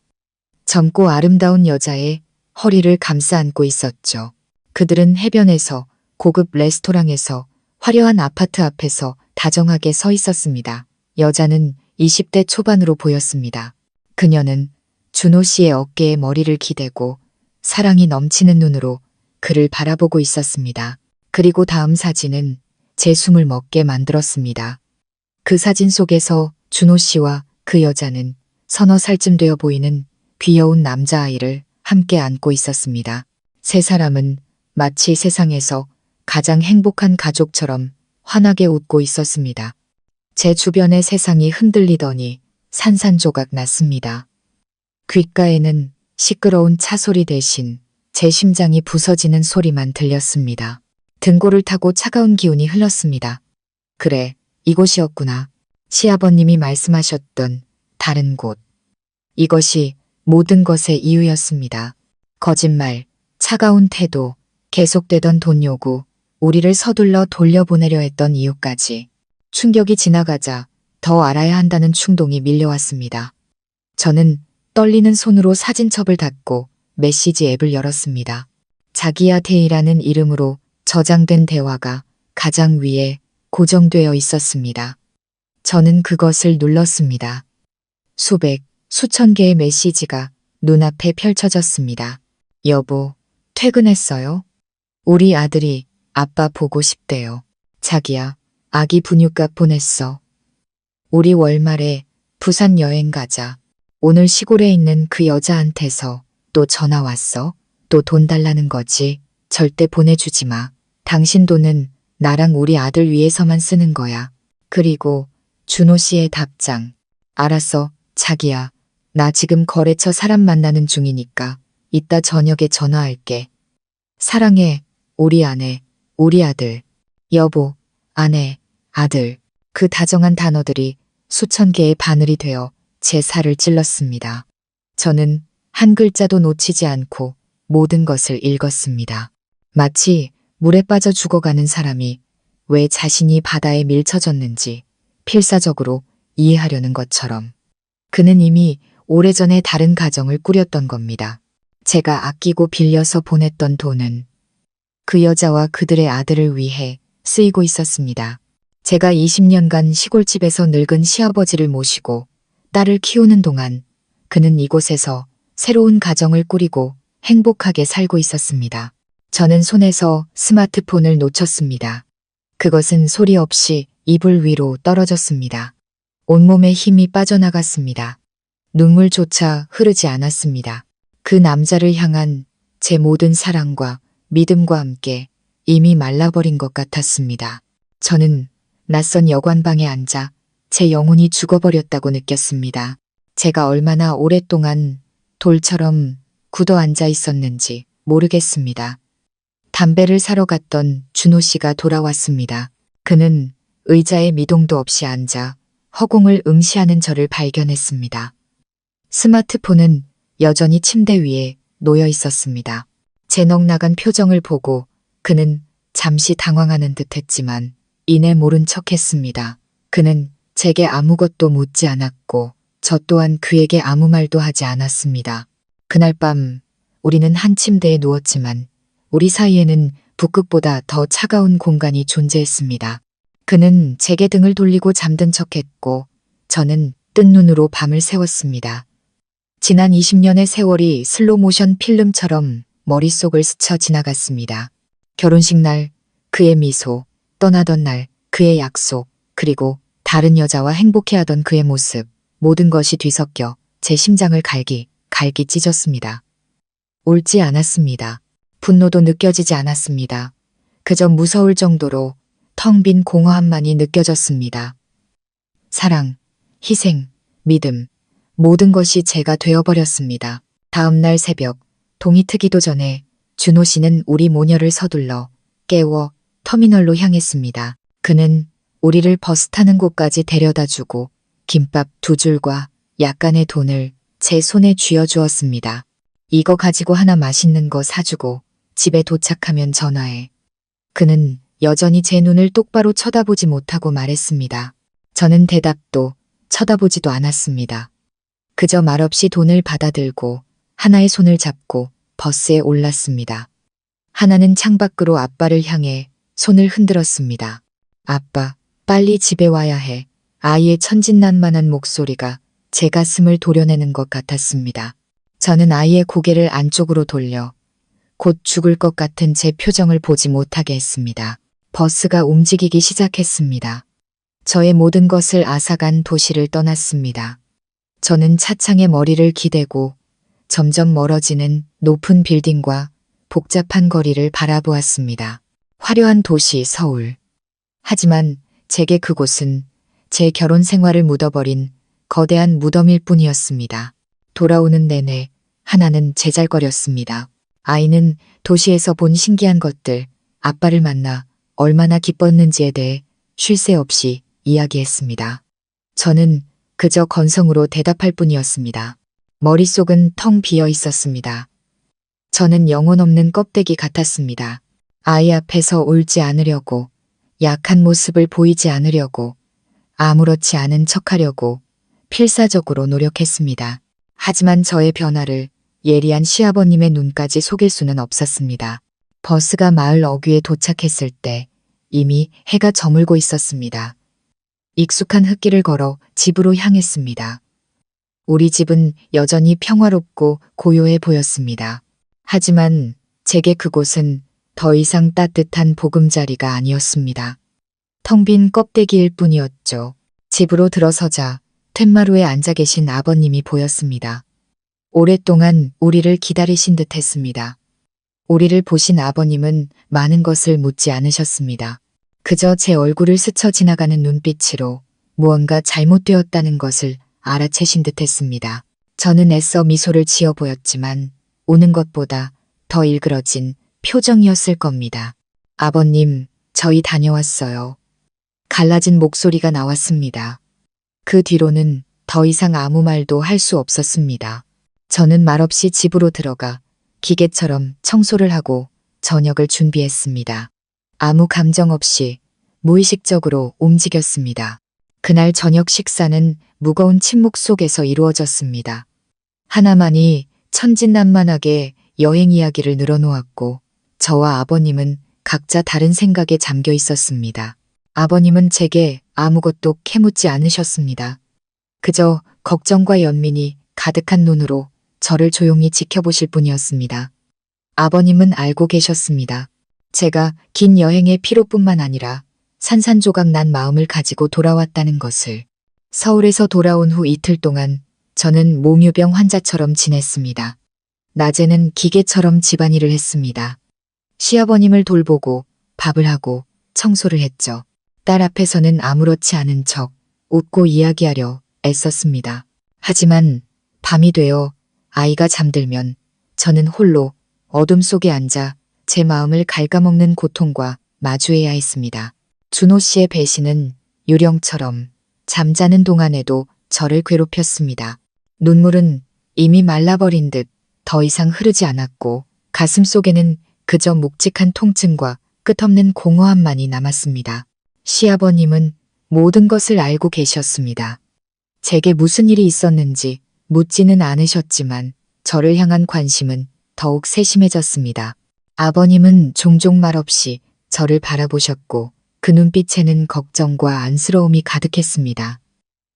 젊고 아름다운 여자의 허리를 감싸 안고 있었죠. 그들은 해변에서, 고급 레스토랑에서, 화려한 아파트 앞에서 다정하게 서 있었습니다. 여자는 20대 초반으로 보였습니다. 그녀는 준호 씨의 어깨에 머리를 기대고 사랑이 넘치는 눈으로 그를 바라보고 있었습니다. 그리고 다음 사진은 제 숨을 멎게 만들었습니다. 그 사진 속에서 준호 씨와 그 여자는 서너 살쯤 되어 보이는 귀여운 남자아이를 함께 안고 있었습니다. 세 사람은 마치 세상에서 가장 행복한 가족처럼 환하게 웃고 있었습니다. 제 주변의 세상이 흔들리더니 산산조각 났습니다. 귓가에는 시끄러운 차 소리 대신 제 심장이 부서지는 소리만 들렸습니다. 등골을 타고 차가운 기운이 흘렀습니다. 그래, 이곳이었구나. 시아버님이 말씀하셨던 다른 곳. 이것이 모든 것의 이유였습니다. 거짓말, 차가운 태도, 계속되던 돈 요구, 우리를 서둘러 돌려보내려 했던 이유까지. 충격이 지나가자 더 알아야 한다는 충동이 밀려왔습니다. 저는 떨리는 손으로 사진첩을 닫고 메시지 앱을 열었습니다. 자기야 데이라는 이름으로 저장된 대화가 가장 위에 고정되어 있었습니다. 저는 그것을 눌렀습니다. 수천 개의 메시지가 눈앞에 펼쳐졌습니다. 여보, 퇴근했어요? 우리 아들이 아빠 보고 싶대요. 자기야, 아기 분유값 보냈어. 우리 월말에 부산 여행 가자. 오늘 시골에 있는 그 여자한테서 또 전화 왔어? 또 돈 달라는 거지. 절대 보내주지 마. 당신 돈은 나랑 우리 아들 위해서만 쓰는 거야. 그리고 준호 씨의 답장. 알았어, 자기야. 나 지금 거래처 사람 만나는 중이니까 이따 저녁에 전화할게. 사랑해, 우리 아내, 우리 아들. 여보, 아내, 아들. 그 다정한 단어들이 수천 개의 바늘이 되어 제 살을 찔렀습니다. 저는 한 글자도 놓치지 않고 모든 것을 읽었습니다. 마치 물에 빠져 죽어가는 사람이 왜 자신이 바다에 밀쳐졌는지 필사적으로 이해하려는 것처럼. 그는 이미 오래전에 다른 가정을 꾸렸던 겁니다. 제가 아끼고 빌려서 보냈던 돈은 그 여자와 그들의 아들을 위해 쓰이고 있었습니다. 제가 20년간 시골집에서 늙은 시아버지를 모시고 딸을 키우는 동안 그는 이곳에서 새로운 가정을 꾸리고 행복하게 살고 있었습니다. 저는 손에서 스마트폰을 놓쳤습니다. 그것은 소리 없이 이불 위로 떨어졌습니다. 온몸에 힘이 빠져나갔습니다. 눈물조차 흐르지 않았습니다. 그 남자를 향한 제 모든 사랑과 믿음과 함께 이미 말라버린 것 같았습니다. 저는 낯선 여관방에 앉아 제 영혼이 죽어버렸다고 느꼈습니다. 제가 얼마나 오랫동안 돌처럼 굳어 앉아 있었는지 모르겠습니다. 담배를 사러 갔던 준호 씨가 돌아왔습니다. 그는 의자에 미동도 없이 앉아 허공을 응시하는 저를 발견했습니다. 스마트폰은 여전히 침대 위에 놓여 있었습니다. 제 넋나간 표정을 보고 그는 잠시 당황하는 듯 했지만 이내 모른 척 했습니다. 그는 제게 아무것도 묻지 않았고 저 또한 그에게 아무 말도 하지 않았습니다. 그날 밤 우리는 한 침대에 누웠지만 우리 사이에는 북극보다 더 차가운 공간이 존재했습니다. 그는 제게 등을 돌리고 잠든 척했고 저는 뜬 눈으로 밤을 새웠습니다. 지난 20년의 세월이 슬로모션 필름처럼 머릿속을 스쳐 지나갔습니다. 결혼식 날 그의 미소, 떠나던 날 그의 약속, 그리고 다른 여자와 행복해하던 그의 모습, 모든 것이 뒤섞여 제 심장을 갈기 찢었습니다. 울지 않았습니다. 분노도 느껴지지 않았습니다. 그저 무서울 정도로 텅 빈 공허함만이 느껴졌습니다. 사랑, 희생, 믿음, 모든 것이 제가 되어버렸습니다. 다음 날 새벽, 동이 트기도 전에 준호 씨는 우리 모녀를 서둘러 깨워 터미널로 향했습니다. 그는 우리를 버스 타는 곳까지 데려다주고 김밥 2줄과 약간의 돈을 제 손에 쥐어주었습니다. 이거 가지고 하나 맛있는 거 사주고 집에 도착하면 전화해. 그는 여전히 제 눈을 똑바로 쳐다보지 못하고 말했습니다. 저는 대답도 쳐다보지도 않았습니다. 그저 말없이 돈을 받아들고 하나의 손을 잡고 버스에 올랐습니다. 하나는 창밖으로 아빠를 향해 손을 흔들었습니다. 아빠, 빨리 집에 와야 해. 아이의 천진난만한 목소리가 제 가슴을 도려내는 것 같았습니다. 저는 아이의 고개를 안쪽으로 돌려 곧 죽을 것 같은 제 표정을 보지 못하게 했습니다. 버스가 움직이기 시작했습니다. 저의 모든 것을 앗아간 도시를 떠났습니다. 저는 차창에 머리를 기대고 점점 멀어지는 높은 빌딩과 복잡한 거리를 바라보았습니다. 화려한 도시 서울. 하지만 제게 그곳은 제 결혼 생활을 묻어버린 거대한 무덤일 뿐이었습니다. 돌아오는 내내 하나는 제잘거렸습니다. 아이는 도시에서 본 신기한 것들, 아빠를 만나 얼마나 기뻤는지에 대해 쉴 새 없이 이야기했습니다. 저는 그저 건성으로 대답할 뿐이었습니다. 머릿속은 텅 비어 있었습니다. 저는 영혼 없는 껍데기 같았습니다. 아이 앞에서 울지 않으려고, 약한 모습을 보이지 않으려고, 아무렇지 않은 척하려고 필사적으로 노력했습니다. 하지만 저의 변화를 예리한 시아버님의 눈까지 속일 수는 없었습니다. 버스가 마을 어귀에 도착했을 때 이미 해가 저물고 있었습니다. 익숙한 흙길을 걸어 집으로 향했습니다. 우리 집은 여전히 평화롭고 고요해 보였습니다. 하지만 제게 그곳은 더 이상 따뜻한 보금자리가 아니었습니다. 텅 빈 껍데기일 뿐이었죠. 집으로 들어서자 툇마루에 앉아 계신 아버님이 보였습니다. 오랫동안 우리를 기다리신 듯 했습니다. 우리를 보신 아버님은 많은 것을 묻지 않으셨습니다. 그저 제 얼굴을 스쳐 지나가는 눈빛으로 무언가 잘못되었다는 것을 알아채신 듯 했습니다. 저는 애써 미소를 지어 보였지만 우는 것보다 더 일그러진 표정이었을 겁니다. 아버님, 저희 다녀왔어요. 갈라진 목소리가 나왔습니다. 그 뒤로는 더 이상 아무 말도 할 수 없었습니다. 저는 말없이 집으로 들어가 기계처럼 청소를 하고 저녁을 준비했습니다. 아무 감정 없이 무의식적으로 움직였습니다. 그날 저녁 식사는 무거운 침묵 속에서 이루어졌습니다. 하나만이 천진난만하게 여행 이야기를 늘어놓았고 저와 아버님은 각자 다른 생각에 잠겨 있었습니다. 아버님은 제게 아무것도 캐묻지 않으셨습니다. 그저 걱정과 연민이 가득한 눈으로 저를 조용히 지켜보실 뿐이었습니다. 아버님은 알고 계셨습니다. 제가 긴 여행의 피로뿐만 아니라 산산조각 난 마음을 가지고 돌아왔다는 것을. 서울에서 돌아온 후 이틀 동안 저는 몽유병 환자처럼 지냈습니다. 낮에는 기계처럼 집안일을 했습니다. 시아버님을 돌보고 밥을 하고 청소를 했죠. 딸 앞에서는 아무렇지 않은 척 웃고 이야기하려 애썼습니다. 하지만 밤이 되어 아이가 잠들면 저는 홀로 어둠 속에 앉아 제 마음을 갉아먹는 고통과 마주해야 했습니다. 준호 씨의 배신은 유령처럼 잠자는 동안에도 저를 괴롭혔습니다. 눈물은 이미 말라버린 듯 더 이상 흐르지 않았고 가슴 속에는 그저 묵직한 통증과 끝없는 공허함만이 남았습니다. 시아버님은 모든 것을 알고 계셨습니다. 제게 무슨 일이 있었는지 묻지는 않으셨지만 저를 향한 관심은 더욱 세심해졌습니다. 아버님은 종종 말없이 저를 바라보셨고 그 눈빛에는 걱정과 안쓰러움이 가득했습니다.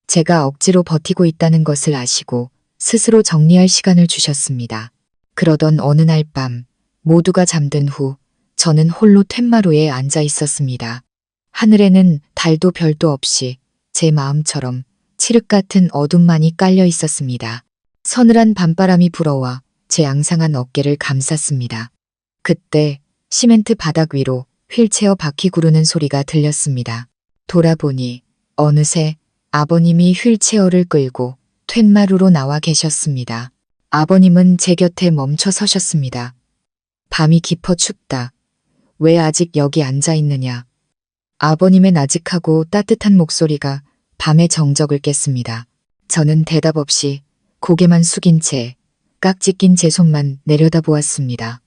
제가 억지로 버티고 있다는 것을 아시고 스스로 정리할 시간을 주셨습니다. 그러던 어느 날 밤 모두가 잠든 후 저는 홀로 툇마루에 앉아 있었습니다. 하늘에는 달도 별도 없이 제 마음처럼 칠흑 같은 어둠만이 깔려 있었습니다. 서늘한 밤바람이 불어와 제 앙상한 어깨를 감쌌습니다. 그때 시멘트 바닥 위로 휠체어 바퀴 구르는 소리가 들렸습니다. 돌아보니 어느새 아버님이 휠체어를 끌고 툇마루로 나와 계셨습니다. 아버님은 제 곁에 멈춰 서셨습니다. 밤이 깊어 춥다. 왜 아직 여기 앉아 있느냐. 아버님의 나직하고 따뜻한 목소리가 밤의 정적을 깼습니다. 저는 대답 없이 고개만 숙인 채 깍지 낀 제 손만 내려다보았습니다.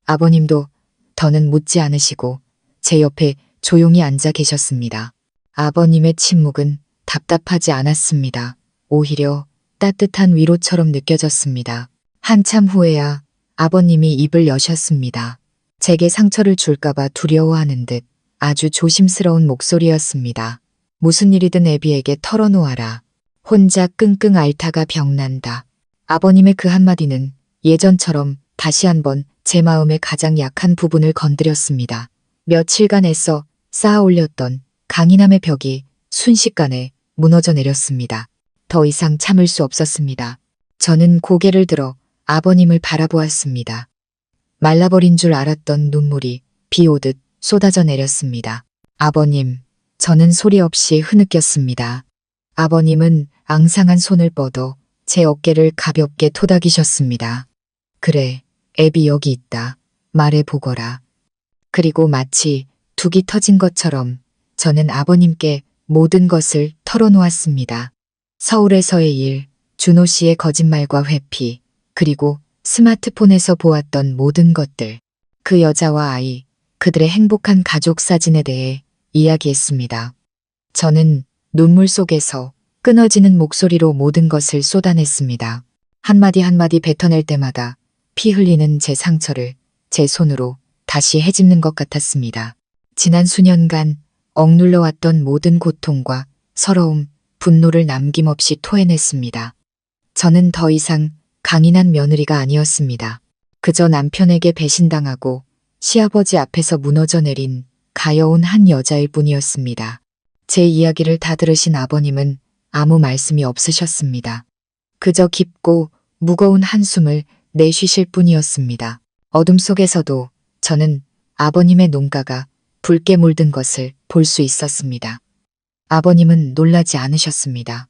아버님도 더는 묻지 않으시고 제 옆에 조용히 앉아 계셨습니다. 아버님의 침묵은 답답하지 않았습니다. 오히려 따뜻한 위로처럼 느껴졌습니다. 한참 후에야 아버님이 입을 여셨습니다. 제게 상처를 줄까봐 두려워하는 듯 아주 조심스러운 목소리였습니다. 무슨 일이든 애비에게 털어놓아라. 혼자 끙끙 앓다가 병난다. 아버님의 그 한마디는 예전처럼 다시 한번 제 마음의 가장 약한 부분을 건드렸습니다. 며칠간 애써 쌓아 올렸던 강인함의 벽이 순식간에 무너져 내렸습니다. 더 이상 참을 수 없었습니다. 저는 고개를 들어 아버님을 바라보았습니다. 말라버린 줄 알았던 눈물이 비 오듯 쏟아져 내렸습니다. 아버님, 저는 소리 없이 흐느꼈습니다. 아버님은 앙상한 손을 뻗어 제 어깨를 가볍게 토닥이셨습니다. 그래, 애비 여기 있다. 말해보거라. 그리고 마치 둑이 터진 것처럼 저는 아버님께 모든 것을 털어놓았습니다. 서울에서의 일, 준호 씨의 거짓말과 회피, 그리고 스마트폰에서 보았던 모든 것들, 그 여자와 아이, 그들의 행복한 가족 사진에 대해 이야기했습니다. 저는 눈물 속에서 끊어지는 목소리로 모든 것을 쏟아냈습니다. 한마디 한마디 뱉어낼 때마다 피 흘리는 제 상처를 제 손으로 다시 헤집는 것 같았습니다. 지난 수년간 억눌러왔던 모든 고통과 서러움, 분노를 남김없이 토해냈습니다. 저는 더 이상 강인한 며느리가 아니었습니다. 그저 남편에게 배신당하고 시아버지 앞에서 무너져 내린 가여운 한 여자일 뿐이었습니다. 제 이야기를 다 들으신 아버님은 아무 말씀이 없으셨습니다. 그저 깊고 무거운 한숨을 내쉬실 뿐이었습니다. 어둠 속에서도 저는 아버님의 눈가가 붉게 물든 것을 볼 수 있었습니다. 아버님은 놀라지 않으셨습니다.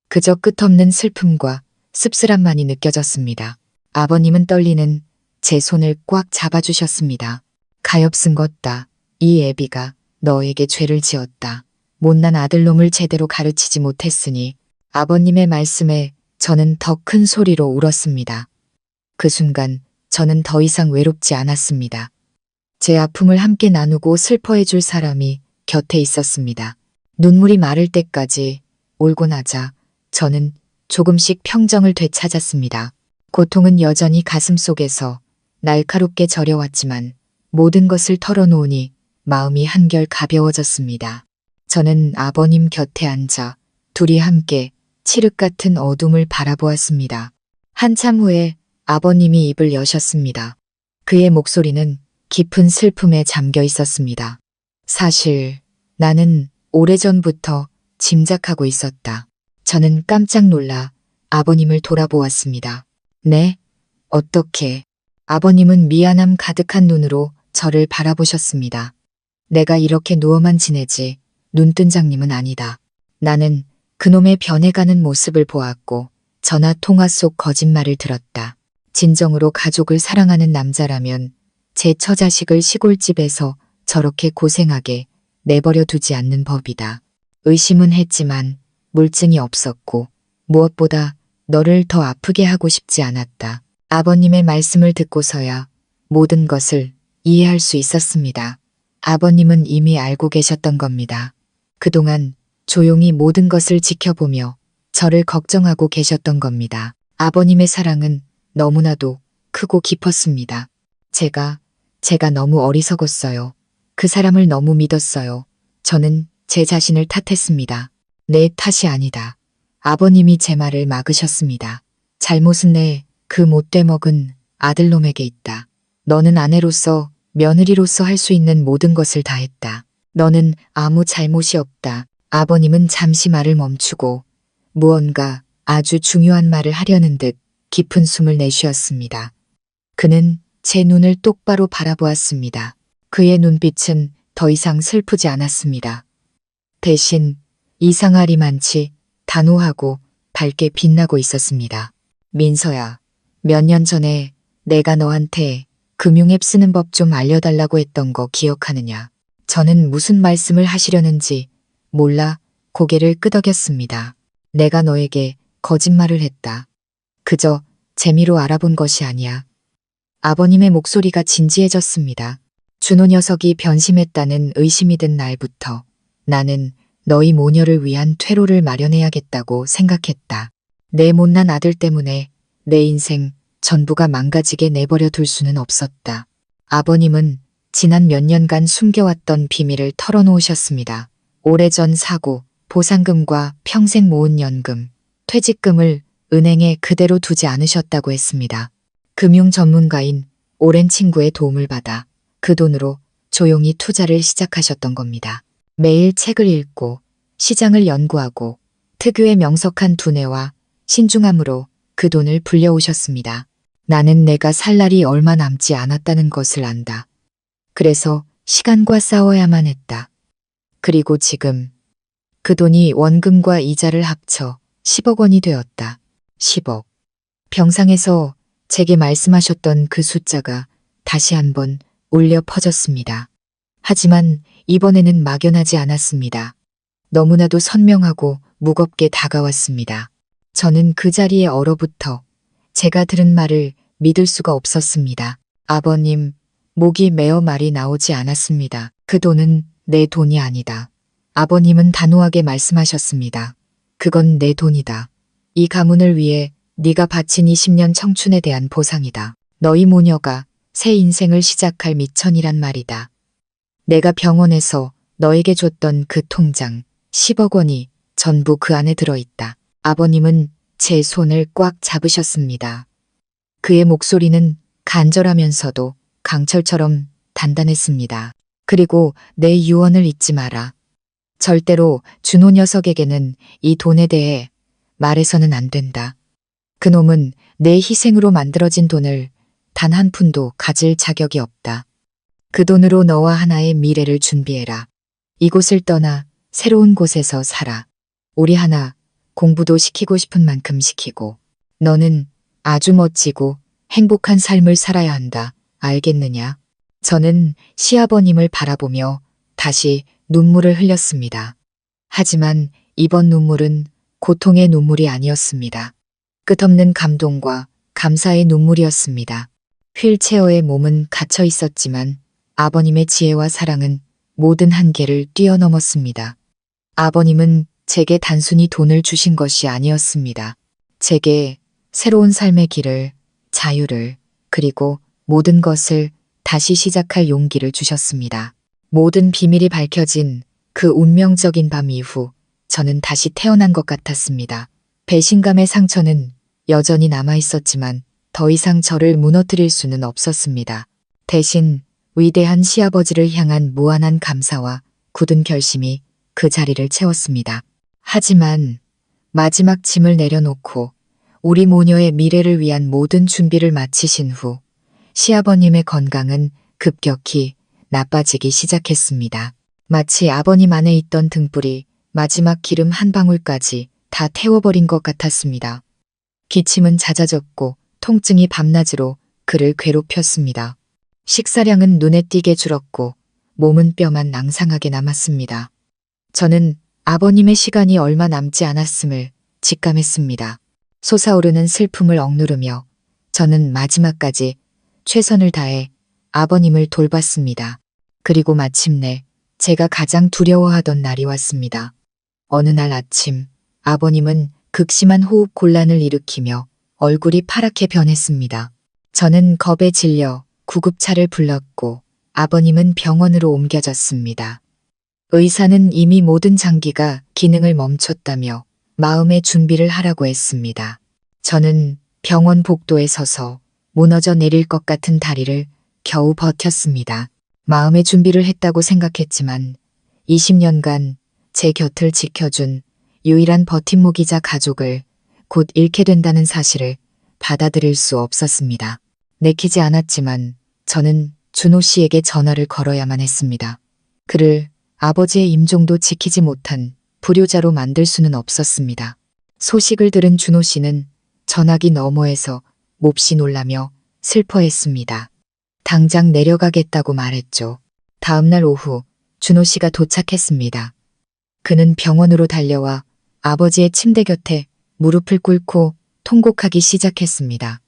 그저 끝없는 슬픔과 씁쓸함만이 느껴졌습니다. 아버님은 떨리는 제 손을 꽉 잡아주셨습니다. 가엾은것다. 이 애비가 너에게 죄를 지었다. 못난 아들놈을 제대로 가르치지 못했으니. 아버님의 말씀에 저는 더 큰 소리로 울었습니다. 그 순간 저는 더 이상 외롭지 않았습니다. 제 아픔을 함께 나누고 슬퍼해 줄 사람이 곁에 있었습니다. 눈물이 마를 때까지 울고 나자 저는 조금씩 평정을 되찾았습니다. 고통은 여전히 가슴 속에서 날카롭게 저려왔지만 모든 것을 털어놓으니 마음이 한결 가벼워졌습니다. 저는 아버님 곁에 앉아 둘이 함께 칠흑 같은 어둠을 바라보았습니다. 한참 후에 아버님이 입을 여셨습니다. 그의 목소리는 깊은 슬픔에 잠겨 있었습니다. 사실 나는 오래전부터 짐작하고 있었다. 저는 깜짝 놀라 아버님을 돌아보았습니다. 네? 어떻게? 아버님은 미안함 가득한 눈으로 저를 바라보셨습니다. 내가 이렇게 누워만 지내지 눈뜬 장님은 아니다. 나는 그놈의 변해가는 모습을 보았고 전화 통화 속 거짓말을 들었다. 진정으로 가족을 사랑하는 남자라면 제 처자식을 시골집에서 저렇게 고생하게 내버려 두지 않는 법이다. 의심은 했지만 물증이 없었고 무엇보다 너를 더 아프게 하고 싶지 않았다. 아버님의 말씀을 듣고서야 모든 것을 이해할 수 있었습니다. 아버님은 이미 알고 계셨던 겁니다. 그동안 조용히 모든 것을 지켜보며 저를 걱정하고 계셨던 겁니다. 아버님의 사랑은 너무나도 크고 깊었습니다. 제가 너무 어리석었어요. 그 사람을 너무 믿었어요. 저는 제 자신을 탓했습니다. 내 탓이 아니다. 아버님이 제 말을 막으셨습니다. 잘못은 내 그 못돼 먹은 아들놈에게 있다. 너는 아내로서 며느리로서 할 수 있는 모든 것을 다 했다. 너는 아무 잘못이 없다. 아버님은 잠시 말을 멈추고 무언가 아주 중요한 말을 하려는 듯 깊은 숨을 내쉬었습니다. 그는 제 눈을 똑바로 바라보았습니다. 그의 눈빛은 더 이상 슬프지 않았습니다. 대신 이상하리만치 단호하고 밝게 빛나고 있었습니다. 민서야, 몇 년 전에 내가 너한테 금융앱 쓰는 법 좀 알려달라고 했던 거 기억하느냐? 저는 무슨 말씀을 하시려는지 몰라 고개를 끄덕였습니다. 내가 너에게 거짓말을 했다. 그저 재미로 알아본 것이 아니야. 아버님의 목소리가 진지해졌습니다. 준호 녀석이 변심했다는 의심이 든 날부터 나는 너희 모녀를 위한 퇴로를 마련해야겠다고 생각했다. 내 못난 아들 때문에 내 인생 전부가 망가지게 내버려 둘 수는 없었다. 아버님은 지난 몇 년간 숨겨왔던 비밀을 털어놓으셨습니다. 오래전 사고, 보상금과 평생 모은 연금, 퇴직금을 은행에 그대로 두지 않으셨다고 했습니다. 금융 전문가인 오랜 친구의 도움을 받아 그 돈으로 조용히 투자를 시작하셨던 겁니다. 매일 책을 읽고 시장을 연구하고 특유의 명석한 두뇌와 신중함으로 그 돈을 불려오셨습니다. 나는 내가 살 날이 얼마 남지 않았다는 것을 안다. 그래서 시간과 싸워야만 했다. 그리고 지금 그 돈이 원금과 이자를 합쳐 10억 원이 되었다. 10억. 병상에서 제게 말씀하셨던 그 숫자가 다시 한번 울려 퍼졌습니다. 하지만 이번에는 막연하지 않았습니다. 너무나도 선명하고 무겁게 다가왔습니다. 저는 그 자리에 얼어붙어 제가 들은 말을 믿을 수가 없었습니다. 아버님, 목이 메어 말이 나오지 않았습니다. 그 돈은 내 돈이 아니다. 아버님은 단호하게 말씀하셨습니다. 그건 내 돈이다. 이 가문을 위해 네가 바친 20년 청춘에 대한 보상이다. 너희 모녀가 새 인생을 시작할 미천이란 말이다. 내가 병원에서 너에게 줬던 그 통장 10억 원이 전부 그 안에 들어있다. 아버님은 제 손을 꽉 잡으셨습니다. 그의 목소리는 간절하면서도 강철처럼 단단했습니다. 그리고 내 유언을 잊지 마라. 절대로 준호 녀석에게는 이 돈에 대해 말해서는 안 된다. 그놈은 내 희생으로 만들어진 돈을 단 한 푼도 가질 자격이 없다. 그 돈으로 너와 하나의 미래를 준비해라. 이곳을 떠나 새로운 곳에서 살아. 우리 하나 공부도 시키고 싶은 만큼 시키고 너는 아주 멋지고 행복한 삶을 살아야 한다. 알겠느냐? 저는 시아버님을 바라보며 다시 눈물을 흘렸습니다. 하지만 이번 눈물은 고통의 눈물이 아니었습니다. 끝없는 감동과 감사의 눈물이었습니다. 휠체어에 몸은 갇혀 있었지만 아버님의 지혜와 사랑은 모든 한계를 뛰어넘었습니다. 아버님은 제게 단순히 돈을 주신 것이 아니었습니다. 제게 새로운 삶의 길을, 자유를, 그리고 모든 것을 다시 시작할 용기를 주셨습니다. 모든 비밀이 밝혀진 그 운명적인 밤 이후 저는 다시 태어난 것 같았습니다. 배신감의 상처는 여전히 남아 있었지만 더 이상 저를 무너뜨릴 수는 없었습니다. 대신 위대한 시아버지를 향한 무한한 감사와 굳은 결심이 그 자리를 채웠습니다. 하지만 마지막 짐을 내려놓고 우리 모녀의 미래를 위한 모든 준비를 마치신 후 시아버님의 건강은 급격히 나빠지기 시작했습니다. 마치 아버님 안에 있던 등불이 마지막 기름 한 방울까지 다 태워버린 것 같았습니다. 기침은 잦아졌고 통증이 밤낮으로 그를 괴롭혔습니다. 식사량은 눈에 띄게 줄었고 몸은 뼈만 낭상하게 남았습니다. 저는 아버님의 시간이 얼마 남지 않았음을 직감했습니다. 솟아오르는 슬픔을 억누르며 저는 마지막까지 최선을 다해 아버님을 돌봤습니다. 그리고 마침내 제가 가장 두려워하던 날이 왔습니다. 어느 날 아침 아버님은 극심한 호흡 곤란을 일으키며 얼굴이 파랗게 변했습니다. 저는 겁에 질려 구급차를 불렀고 아버님은 병원으로 옮겨졌습니다. 의사는 이미 모든 장기가 기능을 멈췄다며 마음의 준비를 하라고 했습니다. 저는 병원 복도에 서서 무너져 내릴 것 같은 다리를 겨우 버텼습니다. 마음의 준비를 했다고 생각했지만 20년간 제 곁을 지켜준 유일한 버팀목이자 가족을 곧 잃게 된다는 사실을 받아들일 수 없었습니다. 내키지 않았지만 저는 준호 씨에게 전화를 걸어야만 했습니다. 그를 아버지의 임종도 지키지 못한 불효자로 만들 수는 없었습니다. 소식을 들은 준호 씨는 전화기 너머에서 몹시 놀라며 슬퍼했습니다. 당장 내려가겠다고 말했죠. 다음 날 오후 준호 씨가 도착했습니다. 그는 병원으로 달려와 아버지의 침대 곁에 무릎을 꿇고 통곡하기 시작했습니다.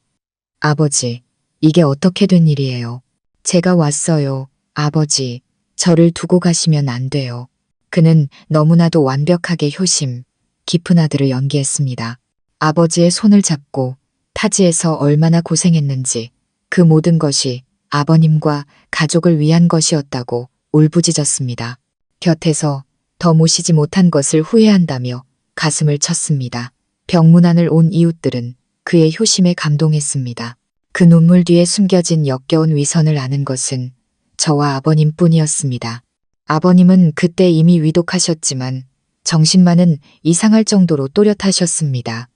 아버지, 이게 어떻게 된 일이에요? 제가 왔어요. 아버지, 저를 두고 가시면 안 돼요. 그는 너무나도 완벽하게 효심 깊은 아들을 연기했습니다. 아버지의 손을 잡고 타지에서 얼마나 고생했는지 그 모든 것이 아버님과 가족을 위한 것이었다고 울부짖었습니다. 곁에서 더 모시지 못한 것을 후회한다며 가슴을 쳤습니다. 병문안을 온 이웃들은 그의 효심에 감동했습니다. 그 눈물 뒤에 숨겨진 역겨운 위선을 아는 것은 저와 아버님뿐이었습니다. 아버님은 그때 이미 위독하셨지만 정신만은 이상할 정도로 또렷하셨습니다.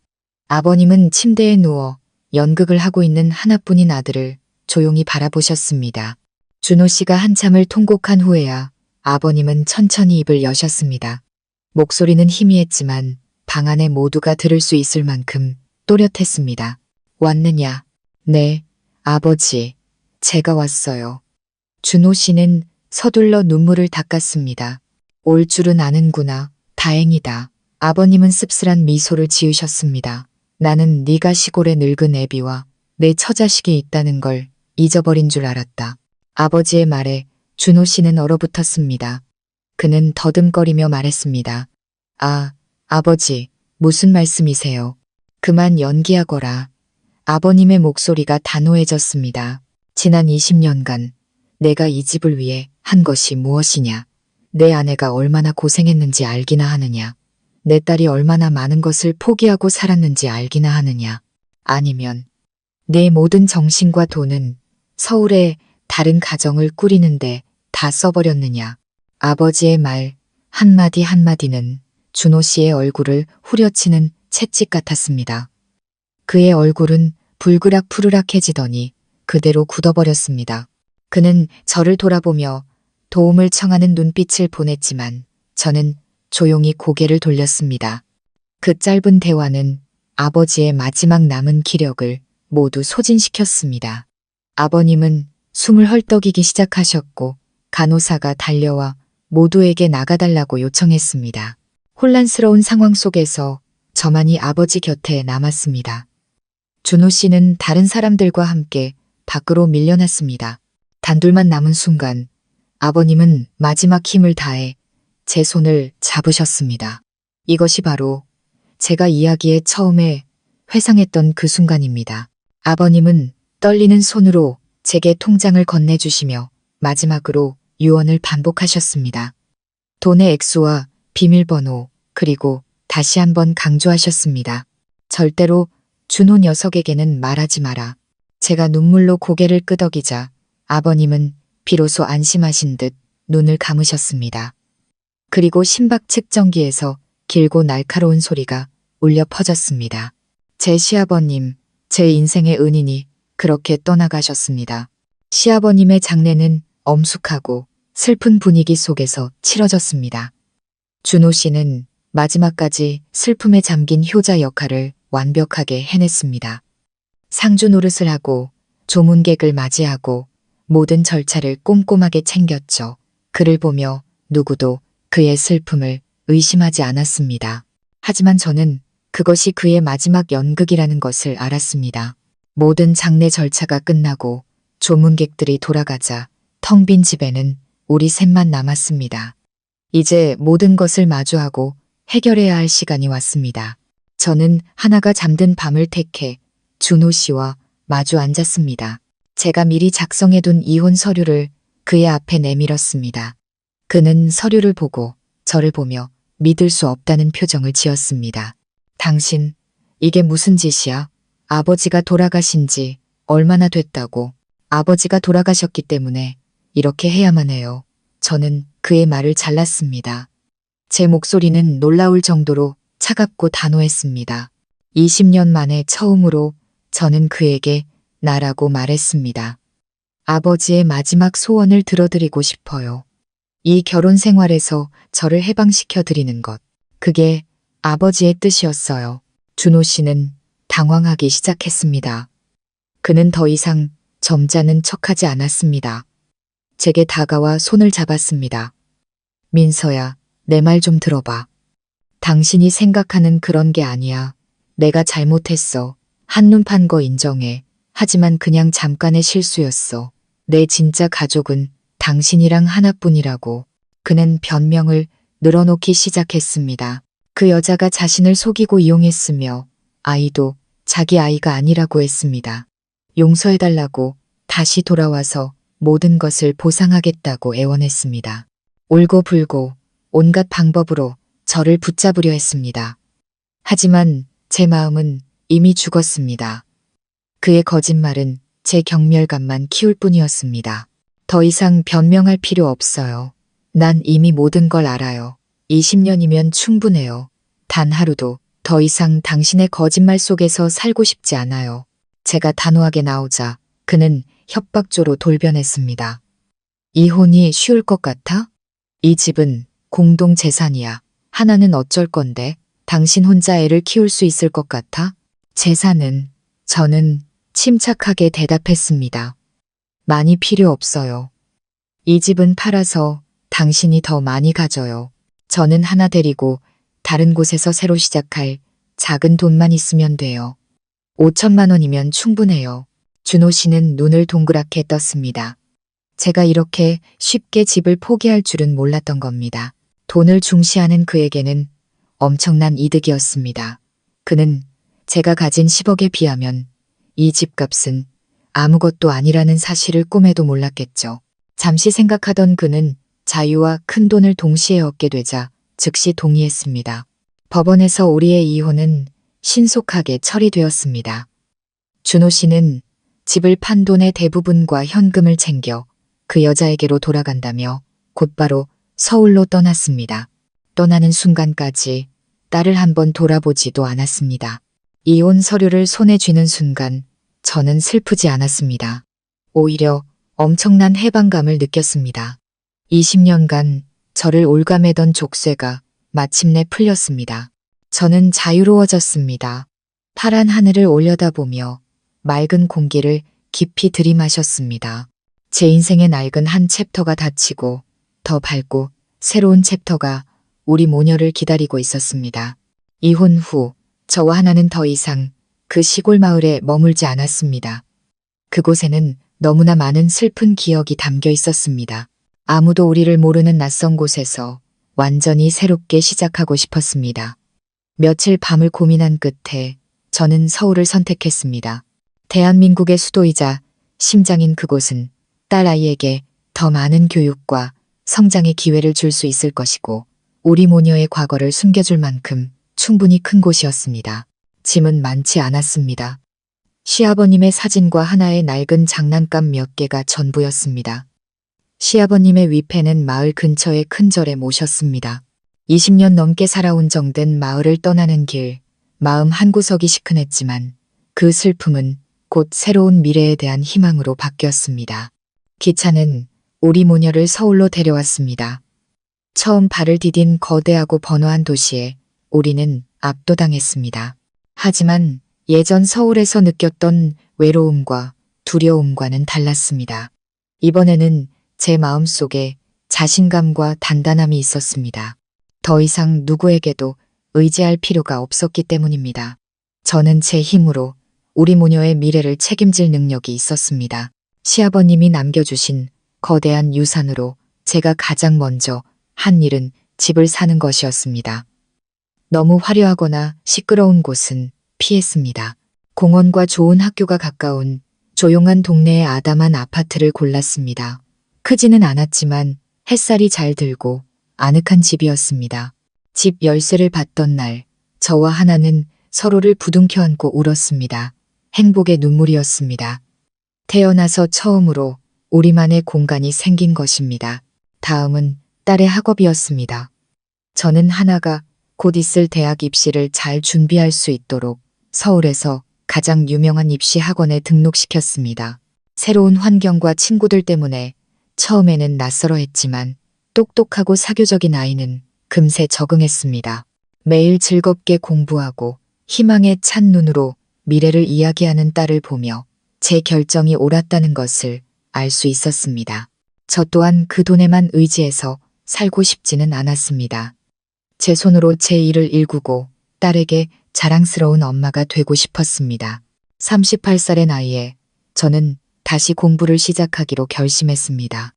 아버님은 침대에 누워 연극을 하고 있는 하나뿐인 아들을 조용히 바라보셨습니다. 준호 씨가 한참을 통곡한 후에야 아버님은 천천히 입을 여셨습니다. 목소리는 희미했지만 방 안에 모두가 들을 수 있을 만큼 또렷했습니다. 왔느냐? 네, 아버지, 제가 왔어요. 준호 씨는 서둘러 눈물을 닦았습니다. 올 줄은 아는구나. 다행이다. 아버님은 씁쓸한 미소를 지으셨습니다. 나는 네가 시골에 늙은 애비와 내 처자식이 있다는 걸 잊어버린 줄 알았다. 아버지의 말에 준호 씨는 얼어붙었습니다. 그는 더듬거리며 말했습니다. 아, 아버지, 무슨 말씀이세요? 그만 연기하거라. 아버님의 목소리가 단호해졌습니다. 지난 20년간 내가 이 집을 위해 한 것이 무엇이냐? 내 아내가 얼마나 고생했는지 알기나 하느냐? 내 딸이 얼마나 많은 것을 포기하고 살았는지 알기나 하느냐? 아니면 내 모든 정신과 돈은 서울에 다른 가정을 꾸리는데 다 써버렸느냐? 아버지의 말 한마디 한마디는 준호 씨의 얼굴을 후려치는 채찍 같았습니다. 그의 얼굴은 불그락 푸르락해지더니 그대로 굳어버렸습니다. 그는 저를 돌아보며 도움을 청하는 눈빛을 보냈지만 저는 조용히 고개를 돌렸습니다. 그 짧은 대화는 아버지의 마지막 남은 기력을 모두 소진시켰습니다. 아버님은 숨을 헐떡이기 시작하셨고 간호사가 달려와 모두에게 나가달라고 요청했습니다. 혼란스러운 상황 속에서 저만이 아버지 곁에 남았습니다. 준호 씨는 다른 사람들과 함께 밖으로 밀려났습니다. 단둘만 남은 순간 아버님은 마지막 힘을 다해 제 손을 잡으셨습니다. 이것이 바로 제가 이야기에 처음에 회상했던 그 순간입니다. 아버님은 떨리는 손으로 제게 통장을 건네주시며 마지막으로 유언을 반복하셨습니다. 돈의 액수와 비밀번호 그리고 다시 한번 강조하셨습니다. 절대로 준호 녀석에게는 말하지 마라. 제가 눈물로 고개를 끄덕이자 아버님은 비로소 안심하신 듯 눈을 감으셨습니다. 그리고 심박 측정기에서 길고 날카로운 소리가 울려 퍼졌습니다. 제 시아버님, 제 인생의 은인이 그렇게 떠나가셨습니다. 시아버님의 장례는 엄숙하고 슬픈 분위기 속에서 치러졌습니다. 준호 씨는 마지막까지 슬픔에 잠긴 효자 역할을 완벽하게 해냈습니다. 상주 노릇을 하고 조문객을 맞이하고 모든 절차를 꼼꼼하게 챙겼죠. 그를 보며 누구도 그의 슬픔을 의심하지 않았습니다. 하지만 저는 그것이 그의 마지막 연극이라는 것을 알았습니다. 모든 장례 절차가 끝나고 조문객들이 돌아가자 텅 빈 집에는 우리 셋만 남았습니다. 이제 모든 것을 마주하고 해결해야 할 시간이 왔습니다. 저는 하나가 잠든 밤을 택해 준호 씨와 마주 앉았습니다. 제가 미리 작성해둔 이혼 서류를 그의 앞에 내밀었습니다. 그는 서류를 보고 저를 보며 믿을 수 없다는 표정을 지었습니다. 당신, 이게 무슨 짓이야? 아버지가 돌아가신 지 얼마나 됐다고. 아버지가 돌아가셨기 때문에 이렇게 해야만 해요. 저는 그의 말을 잘랐습니다. 제 목소리는 놀라울 정도로 차갑고 단호했습니다. 20년 만에 처음으로 저는 그에게 나라고 말했습니다. 아버지의 마지막 소원을 들어드리고 싶어요. 이 결혼 생활에서 저를 해방시켜 드리는 것. 그게 아버지의 뜻이었어요. 준호 씨는 당황하기 시작했습니다. 그는 더 이상 점잖은 척하지 않았습니다. 제게 다가와 손을 잡았습니다. 민서야, 내 말 좀 들어봐. 당신이 생각하는 그런 게 아니야. 내가 잘못했어. 한눈 판 거 인정해. 하지만 그냥 잠깐의 실수였어. 내 진짜 가족은 당신이랑 하나뿐이라고. 그는 변명을 늘어놓기 시작했습니다. 그 여자가 자신을 속이고 이용했으며 아이도 자기 아이가 아니라고 했습니다. 용서해달라고 다시 돌아와서 모든 것을 보상하겠다고 애원했습니다. 울고불고 온갖 방법으로 저를 붙잡으려 했습니다. 하지만 제 마음은 이미 죽었습니다. 그의 거짓말은 제 경멸감만 키울 뿐이었습니다. 더 이상 변명할 필요 없어요. 난 이미 모든 걸 알아요. 20년이면 충분해요. 단 하루도 더 이상 당신의 거짓말 속에서 살고 싶지 않아요. 제가 단호하게 나오자 그는 협박조로 돌변했습니다. 이혼이 쉬울 것 같아? 이 집은 공동 재산이야. 하나는 어쩔 건데 당신 혼자 애를 키울 수 있을 것 같아? 재산은 저는 침착하게 대답했습니다. 많이 필요 없어요. 이 집은 팔아서 당신이 더 많이 가져요. 저는 하나 데리고 다른 곳에서 새로 시작할 작은 돈만 있으면 돼요. 5천만 원이면 충분해요. 준호 씨는 눈을 동그랗게 떴습니다. 제가 이렇게 쉽게 집을 포기할 줄은 몰랐던 겁니다. 돈을 중시하는 그에게는 엄청난 이득이었습니다. 그는 제가 가진 10억에 비하면 이 집값은 아무것도 아니라는 사실을 꿈에도 몰랐겠죠. 잠시 생각하던 그는 자유와 큰 돈을 동시에 얻게 되자 즉시 동의했습니다. 법원에서 우리의 이혼은 신속하게 처리되었습니다. 준호 씨는 집을 판 돈의 대부분과 현금을 챙겨 그 여자에게로 돌아간다며 곧바로 서울로 떠났습니다. 떠나는 순간까지 딸을 한번 돌아보지도 않았습니다. 이혼 서류를 손에 쥐는 순간 저는 슬프지 않았습니다. 오히려 엄청난 해방감을 느꼈습니다. 20년간 저를 올가매던 족쇄가 마침내 풀렸습니다. 저는 자유로워졌습니다. 파란 하늘을 올려다보며 맑은 공기를 깊이 들이마셨습니다. 제 인생의 낡은 한 챕터가 닫히고 더 밝고 새로운 챕터가 우리 모녀를 기다리고 있었습니다. 이혼 후 저와 하나는 더 이상 그 시골 마을에 머물지 않았습니다. 그곳에는 너무나 많은 슬픈 기억이 담겨 있었습니다. 아무도 우리를 모르는 낯선 곳에서 완전히 새롭게 시작하고 싶었습니다. 며칠 밤을 고민한 끝에 저는 서울을 선택했습니다. 대한민국의 수도이자 심장인 그곳은 딸 아이에게 더 많은 교육과 성장의 기회를 줄 수 있을 것이고 우리 모녀의 과거를 숨겨줄 만큼 충분히 큰 곳이었습니다. 짐은 많지 않았습니다. 시아버님의 사진과 하나의 낡은 장난감 몇 개가 전부였습니다. 시아버님의 위패는 마을 근처의 큰 절에 모셨습니다. 20년 넘게 살아온 정든 마을을 떠나는 길, 마음 한구석이 시큰했지만 그 슬픔은 곧 새로운 미래에 대한 희망으로 바뀌었습니다. 기차는 우리 모녀를 서울로 데려왔습니다. 처음 발을 디딘 거대하고 번화한 도시에 우리는 압도당했습니다. 하지만 예전 서울에서 느꼈던 외로움과 두려움과는 달랐습니다. 이번에는 제 마음속에 자신감과 단단함이 있었습니다. 더 이상 누구에게도 의지할 필요가 없었기 때문입니다. 저는 제 힘으로 우리 모녀의 미래를 책임질 능력이 있었습니다. 시아버님이 남겨주신 거대한 유산으로 제가 가장 먼저 한 일은 집을 사는 것이었습니다. 너무 화려하거나 시끄러운 곳은 피했습니다. 공원과 좋은 학교가 가까운 조용한 동네의 아담한 아파트를 골랐습니다. 크지는 않았지만 햇살이 잘 들고 아늑한 집이었습니다. 집 열쇠를 받던 날, 저와 하나는 서로를 부둥켜 안고 울었습니다. 행복의 눈물이었습니다. 태어나서 처음으로 우리만의 공간이 생긴 것입니다. 다음은 딸의 학업이었습니다. 저는 하나가 곧 있을 대학 입시를 잘 준비할 수 있도록 서울에서 가장 유명한 입시 학원에 등록시켰습니다. 새로운 환경과 친구들 때문에 처음에는 낯설어 했지만 똑똑하고 사교적인 아이는 금세 적응했습니다. 매일 즐겁게 공부하고 희망에 찬 눈으로 미래를 이야기하는 딸을 보며 제 결정이 옳았다는 것을 알 수 있었습니다. 저 또한 그 돈에만 의지해서 살고 싶지는 않았습니다. 제 손으로 제 일을 일구고 딸에게 자랑스러운 엄마가 되고 싶었습니다. 38살의 나이에 저는 다시 공부를 시작하기로 결심했습니다.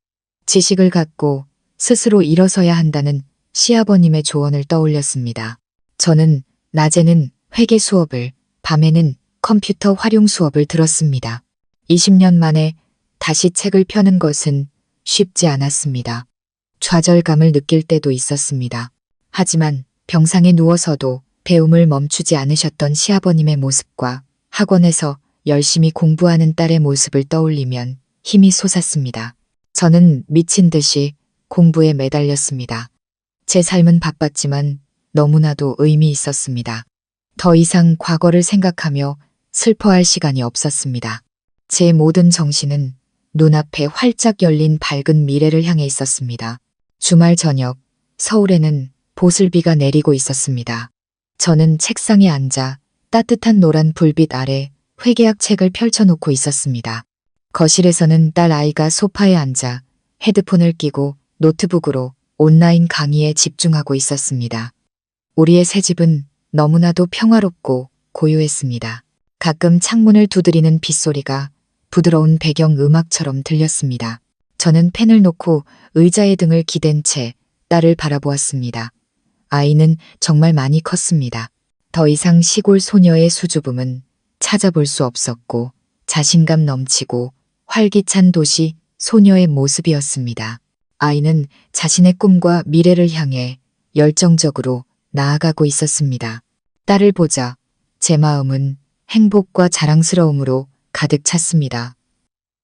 지식을 갖고 스스로 일어서야 한다는 시아버님의 조언을 떠올렸습니다. 저는 낮에는 회계 수업을, 밤에는 컴퓨터 활용 수업을 들었습니다. 20년 만에 다시 책을 펴는 것은 쉽지 않았습니다. 좌절감을 느낄 때도 있었습니다. 하지만 병상에 누워서도 배움을 멈추지 않으셨던 시아버님의 모습과 학원에서 열심히 공부하는 딸의 모습을 떠올리면 힘이 솟았습니다. 저는 미친 듯이 공부에 매달렸습니다. 제 삶은 바빴지만 너무나도 의미 있었습니다. 더 이상 과거를 생각하며 슬퍼할 시간이 없었습니다. 제 모든 정신은 눈앞에 활짝 열린 밝은 미래를 향해 있었습니다. 주말 저녁, 서울에는 보슬비가 내리고 있었습니다. 저는 책상에 앉아 따뜻한 노란 불빛 아래 회계학 책을 펼쳐놓고 있었습니다. 거실에서는 딸 아이가 소파에 앉아 헤드폰을 끼고 노트북으로 온라인 강의에 집중하고 있었습니다. 우리의 새 집은 너무나도 평화롭고 고요했습니다. 가끔 창문을 두드리는 빗소리가 부드러운 배경 음악처럼 들렸습니다. 저는 펜을 놓고 의자에 등을 기댄 채 딸을 바라보았습니다. 아이는 정말 많이 컸습니다. 더 이상 시골 소녀의 수줍음은 찾아볼 수 없었고 자신감 넘치고 활기찬 도시 소녀의 모습이었습니다. 아이는 자신의 꿈과 미래를 향해 열정적으로 나아가고 있었습니다. 딸을 보자 제 마음은 행복과 자랑스러움으로 가득 찼습니다.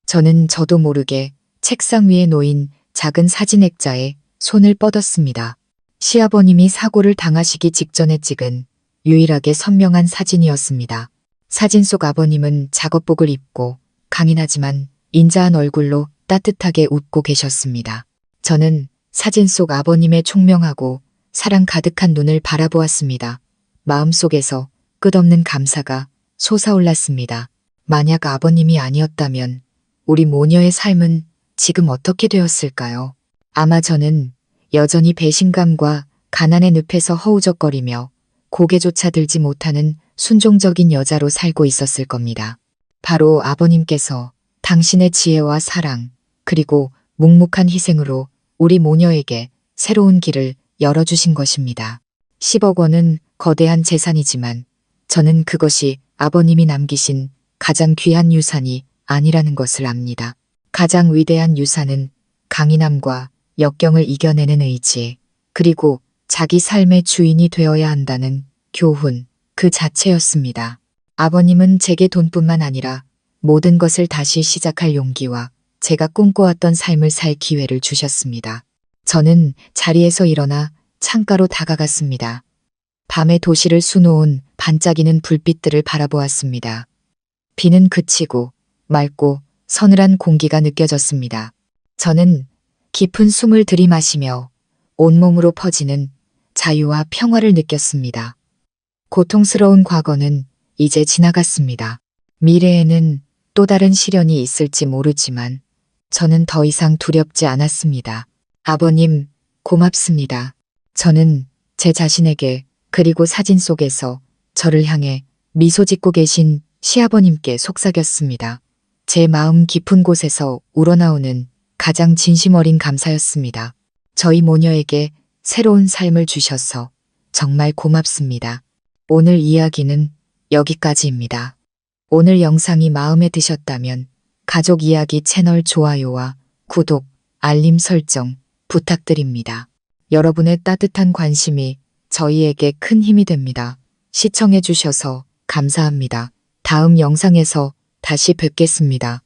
저는 저도 모르게 책상 위에 놓인 작은 사진 액자에 손을 뻗었습니다. 시아버님이 사고를 당하시기 직전에 찍은 유일하게 선명한 사진이었습니다. 사진 속 아버님은 작업복을 입고 강인하지만 인자한 얼굴로 따뜻하게 웃고 계셨습니다. 저는 사진 속 아버님의 총명하고 사랑 가득한 눈을 바라보았습니다. 마음속에서 끝없는 감사가 솟아올랐습니다. 만약 아버님이 아니었다면 우리 모녀의 삶은 지금 어떻게 되었을까요? 아마 저는 여전히 배신감과 가난의 늪에서 허우적거리며 고개조차 들지 못하는 순종적인 여자로 살고 있었을 겁니다. 바로 아버님께서 당신의 지혜와 사랑 그리고 묵묵한 희생으로 우리 모녀에게 새로운 길을 열어주신 것입니다. 10억 원은 거대한 재산이지만 저는 그것이 아버님이 남기신 가장 귀한 유산이 아니라는 것을 압니다. 가장 위대한 유산은 강인함과 역경을 이겨내는 의지, 그리고 자기 삶의 주인이 되어야 한다는 교훈 그 자체였습니다. 아버님은 제게 돈뿐만 아니라 모든 것을 다시 시작할 용기와 제가 꿈꿔왔던 삶을 살 기회를 주셨습니다. 저는 자리에서 일어나 창가로 다가갔습니다. 밤의 도시를 수놓은 반짝이는 불빛들을 바라보았습니다. 비는 그치고 맑고 서늘한 공기가 느껴졌습니다. 저는 깊은 숨을 들이마시며 온몸으로 퍼지는 자유와 평화를 느꼈습니다. 고통스러운 과거는 이제 지나갔습니다. 미래에는 또 다른 시련이 있을지 모르지만 저는 더 이상 두렵지 않았습니다. 아버님, 고맙습니다. 저는 제 자신에게 그리고 사진 속에서 저를 향해 미소 짓고 계신 시아버님께 속삭였습니다. 제 마음 깊은 곳에서 우러나오는 가장 진심 어린 감사였습니다. 저희 모녀에게 새로운 삶을 주셔서 정말 고맙습니다. 오늘 이야기는 여기까지입니다. 오늘 영상이 마음에 드셨다면 가족 이야기 채널 좋아요와 구독, 알림 설정 부탁드립니다. 여러분의 따뜻한 관심이 저희에게 큰 힘이 됩니다. 시청해 주셔서 감사합니다. 다음 영상에서 다시 뵙겠습니다.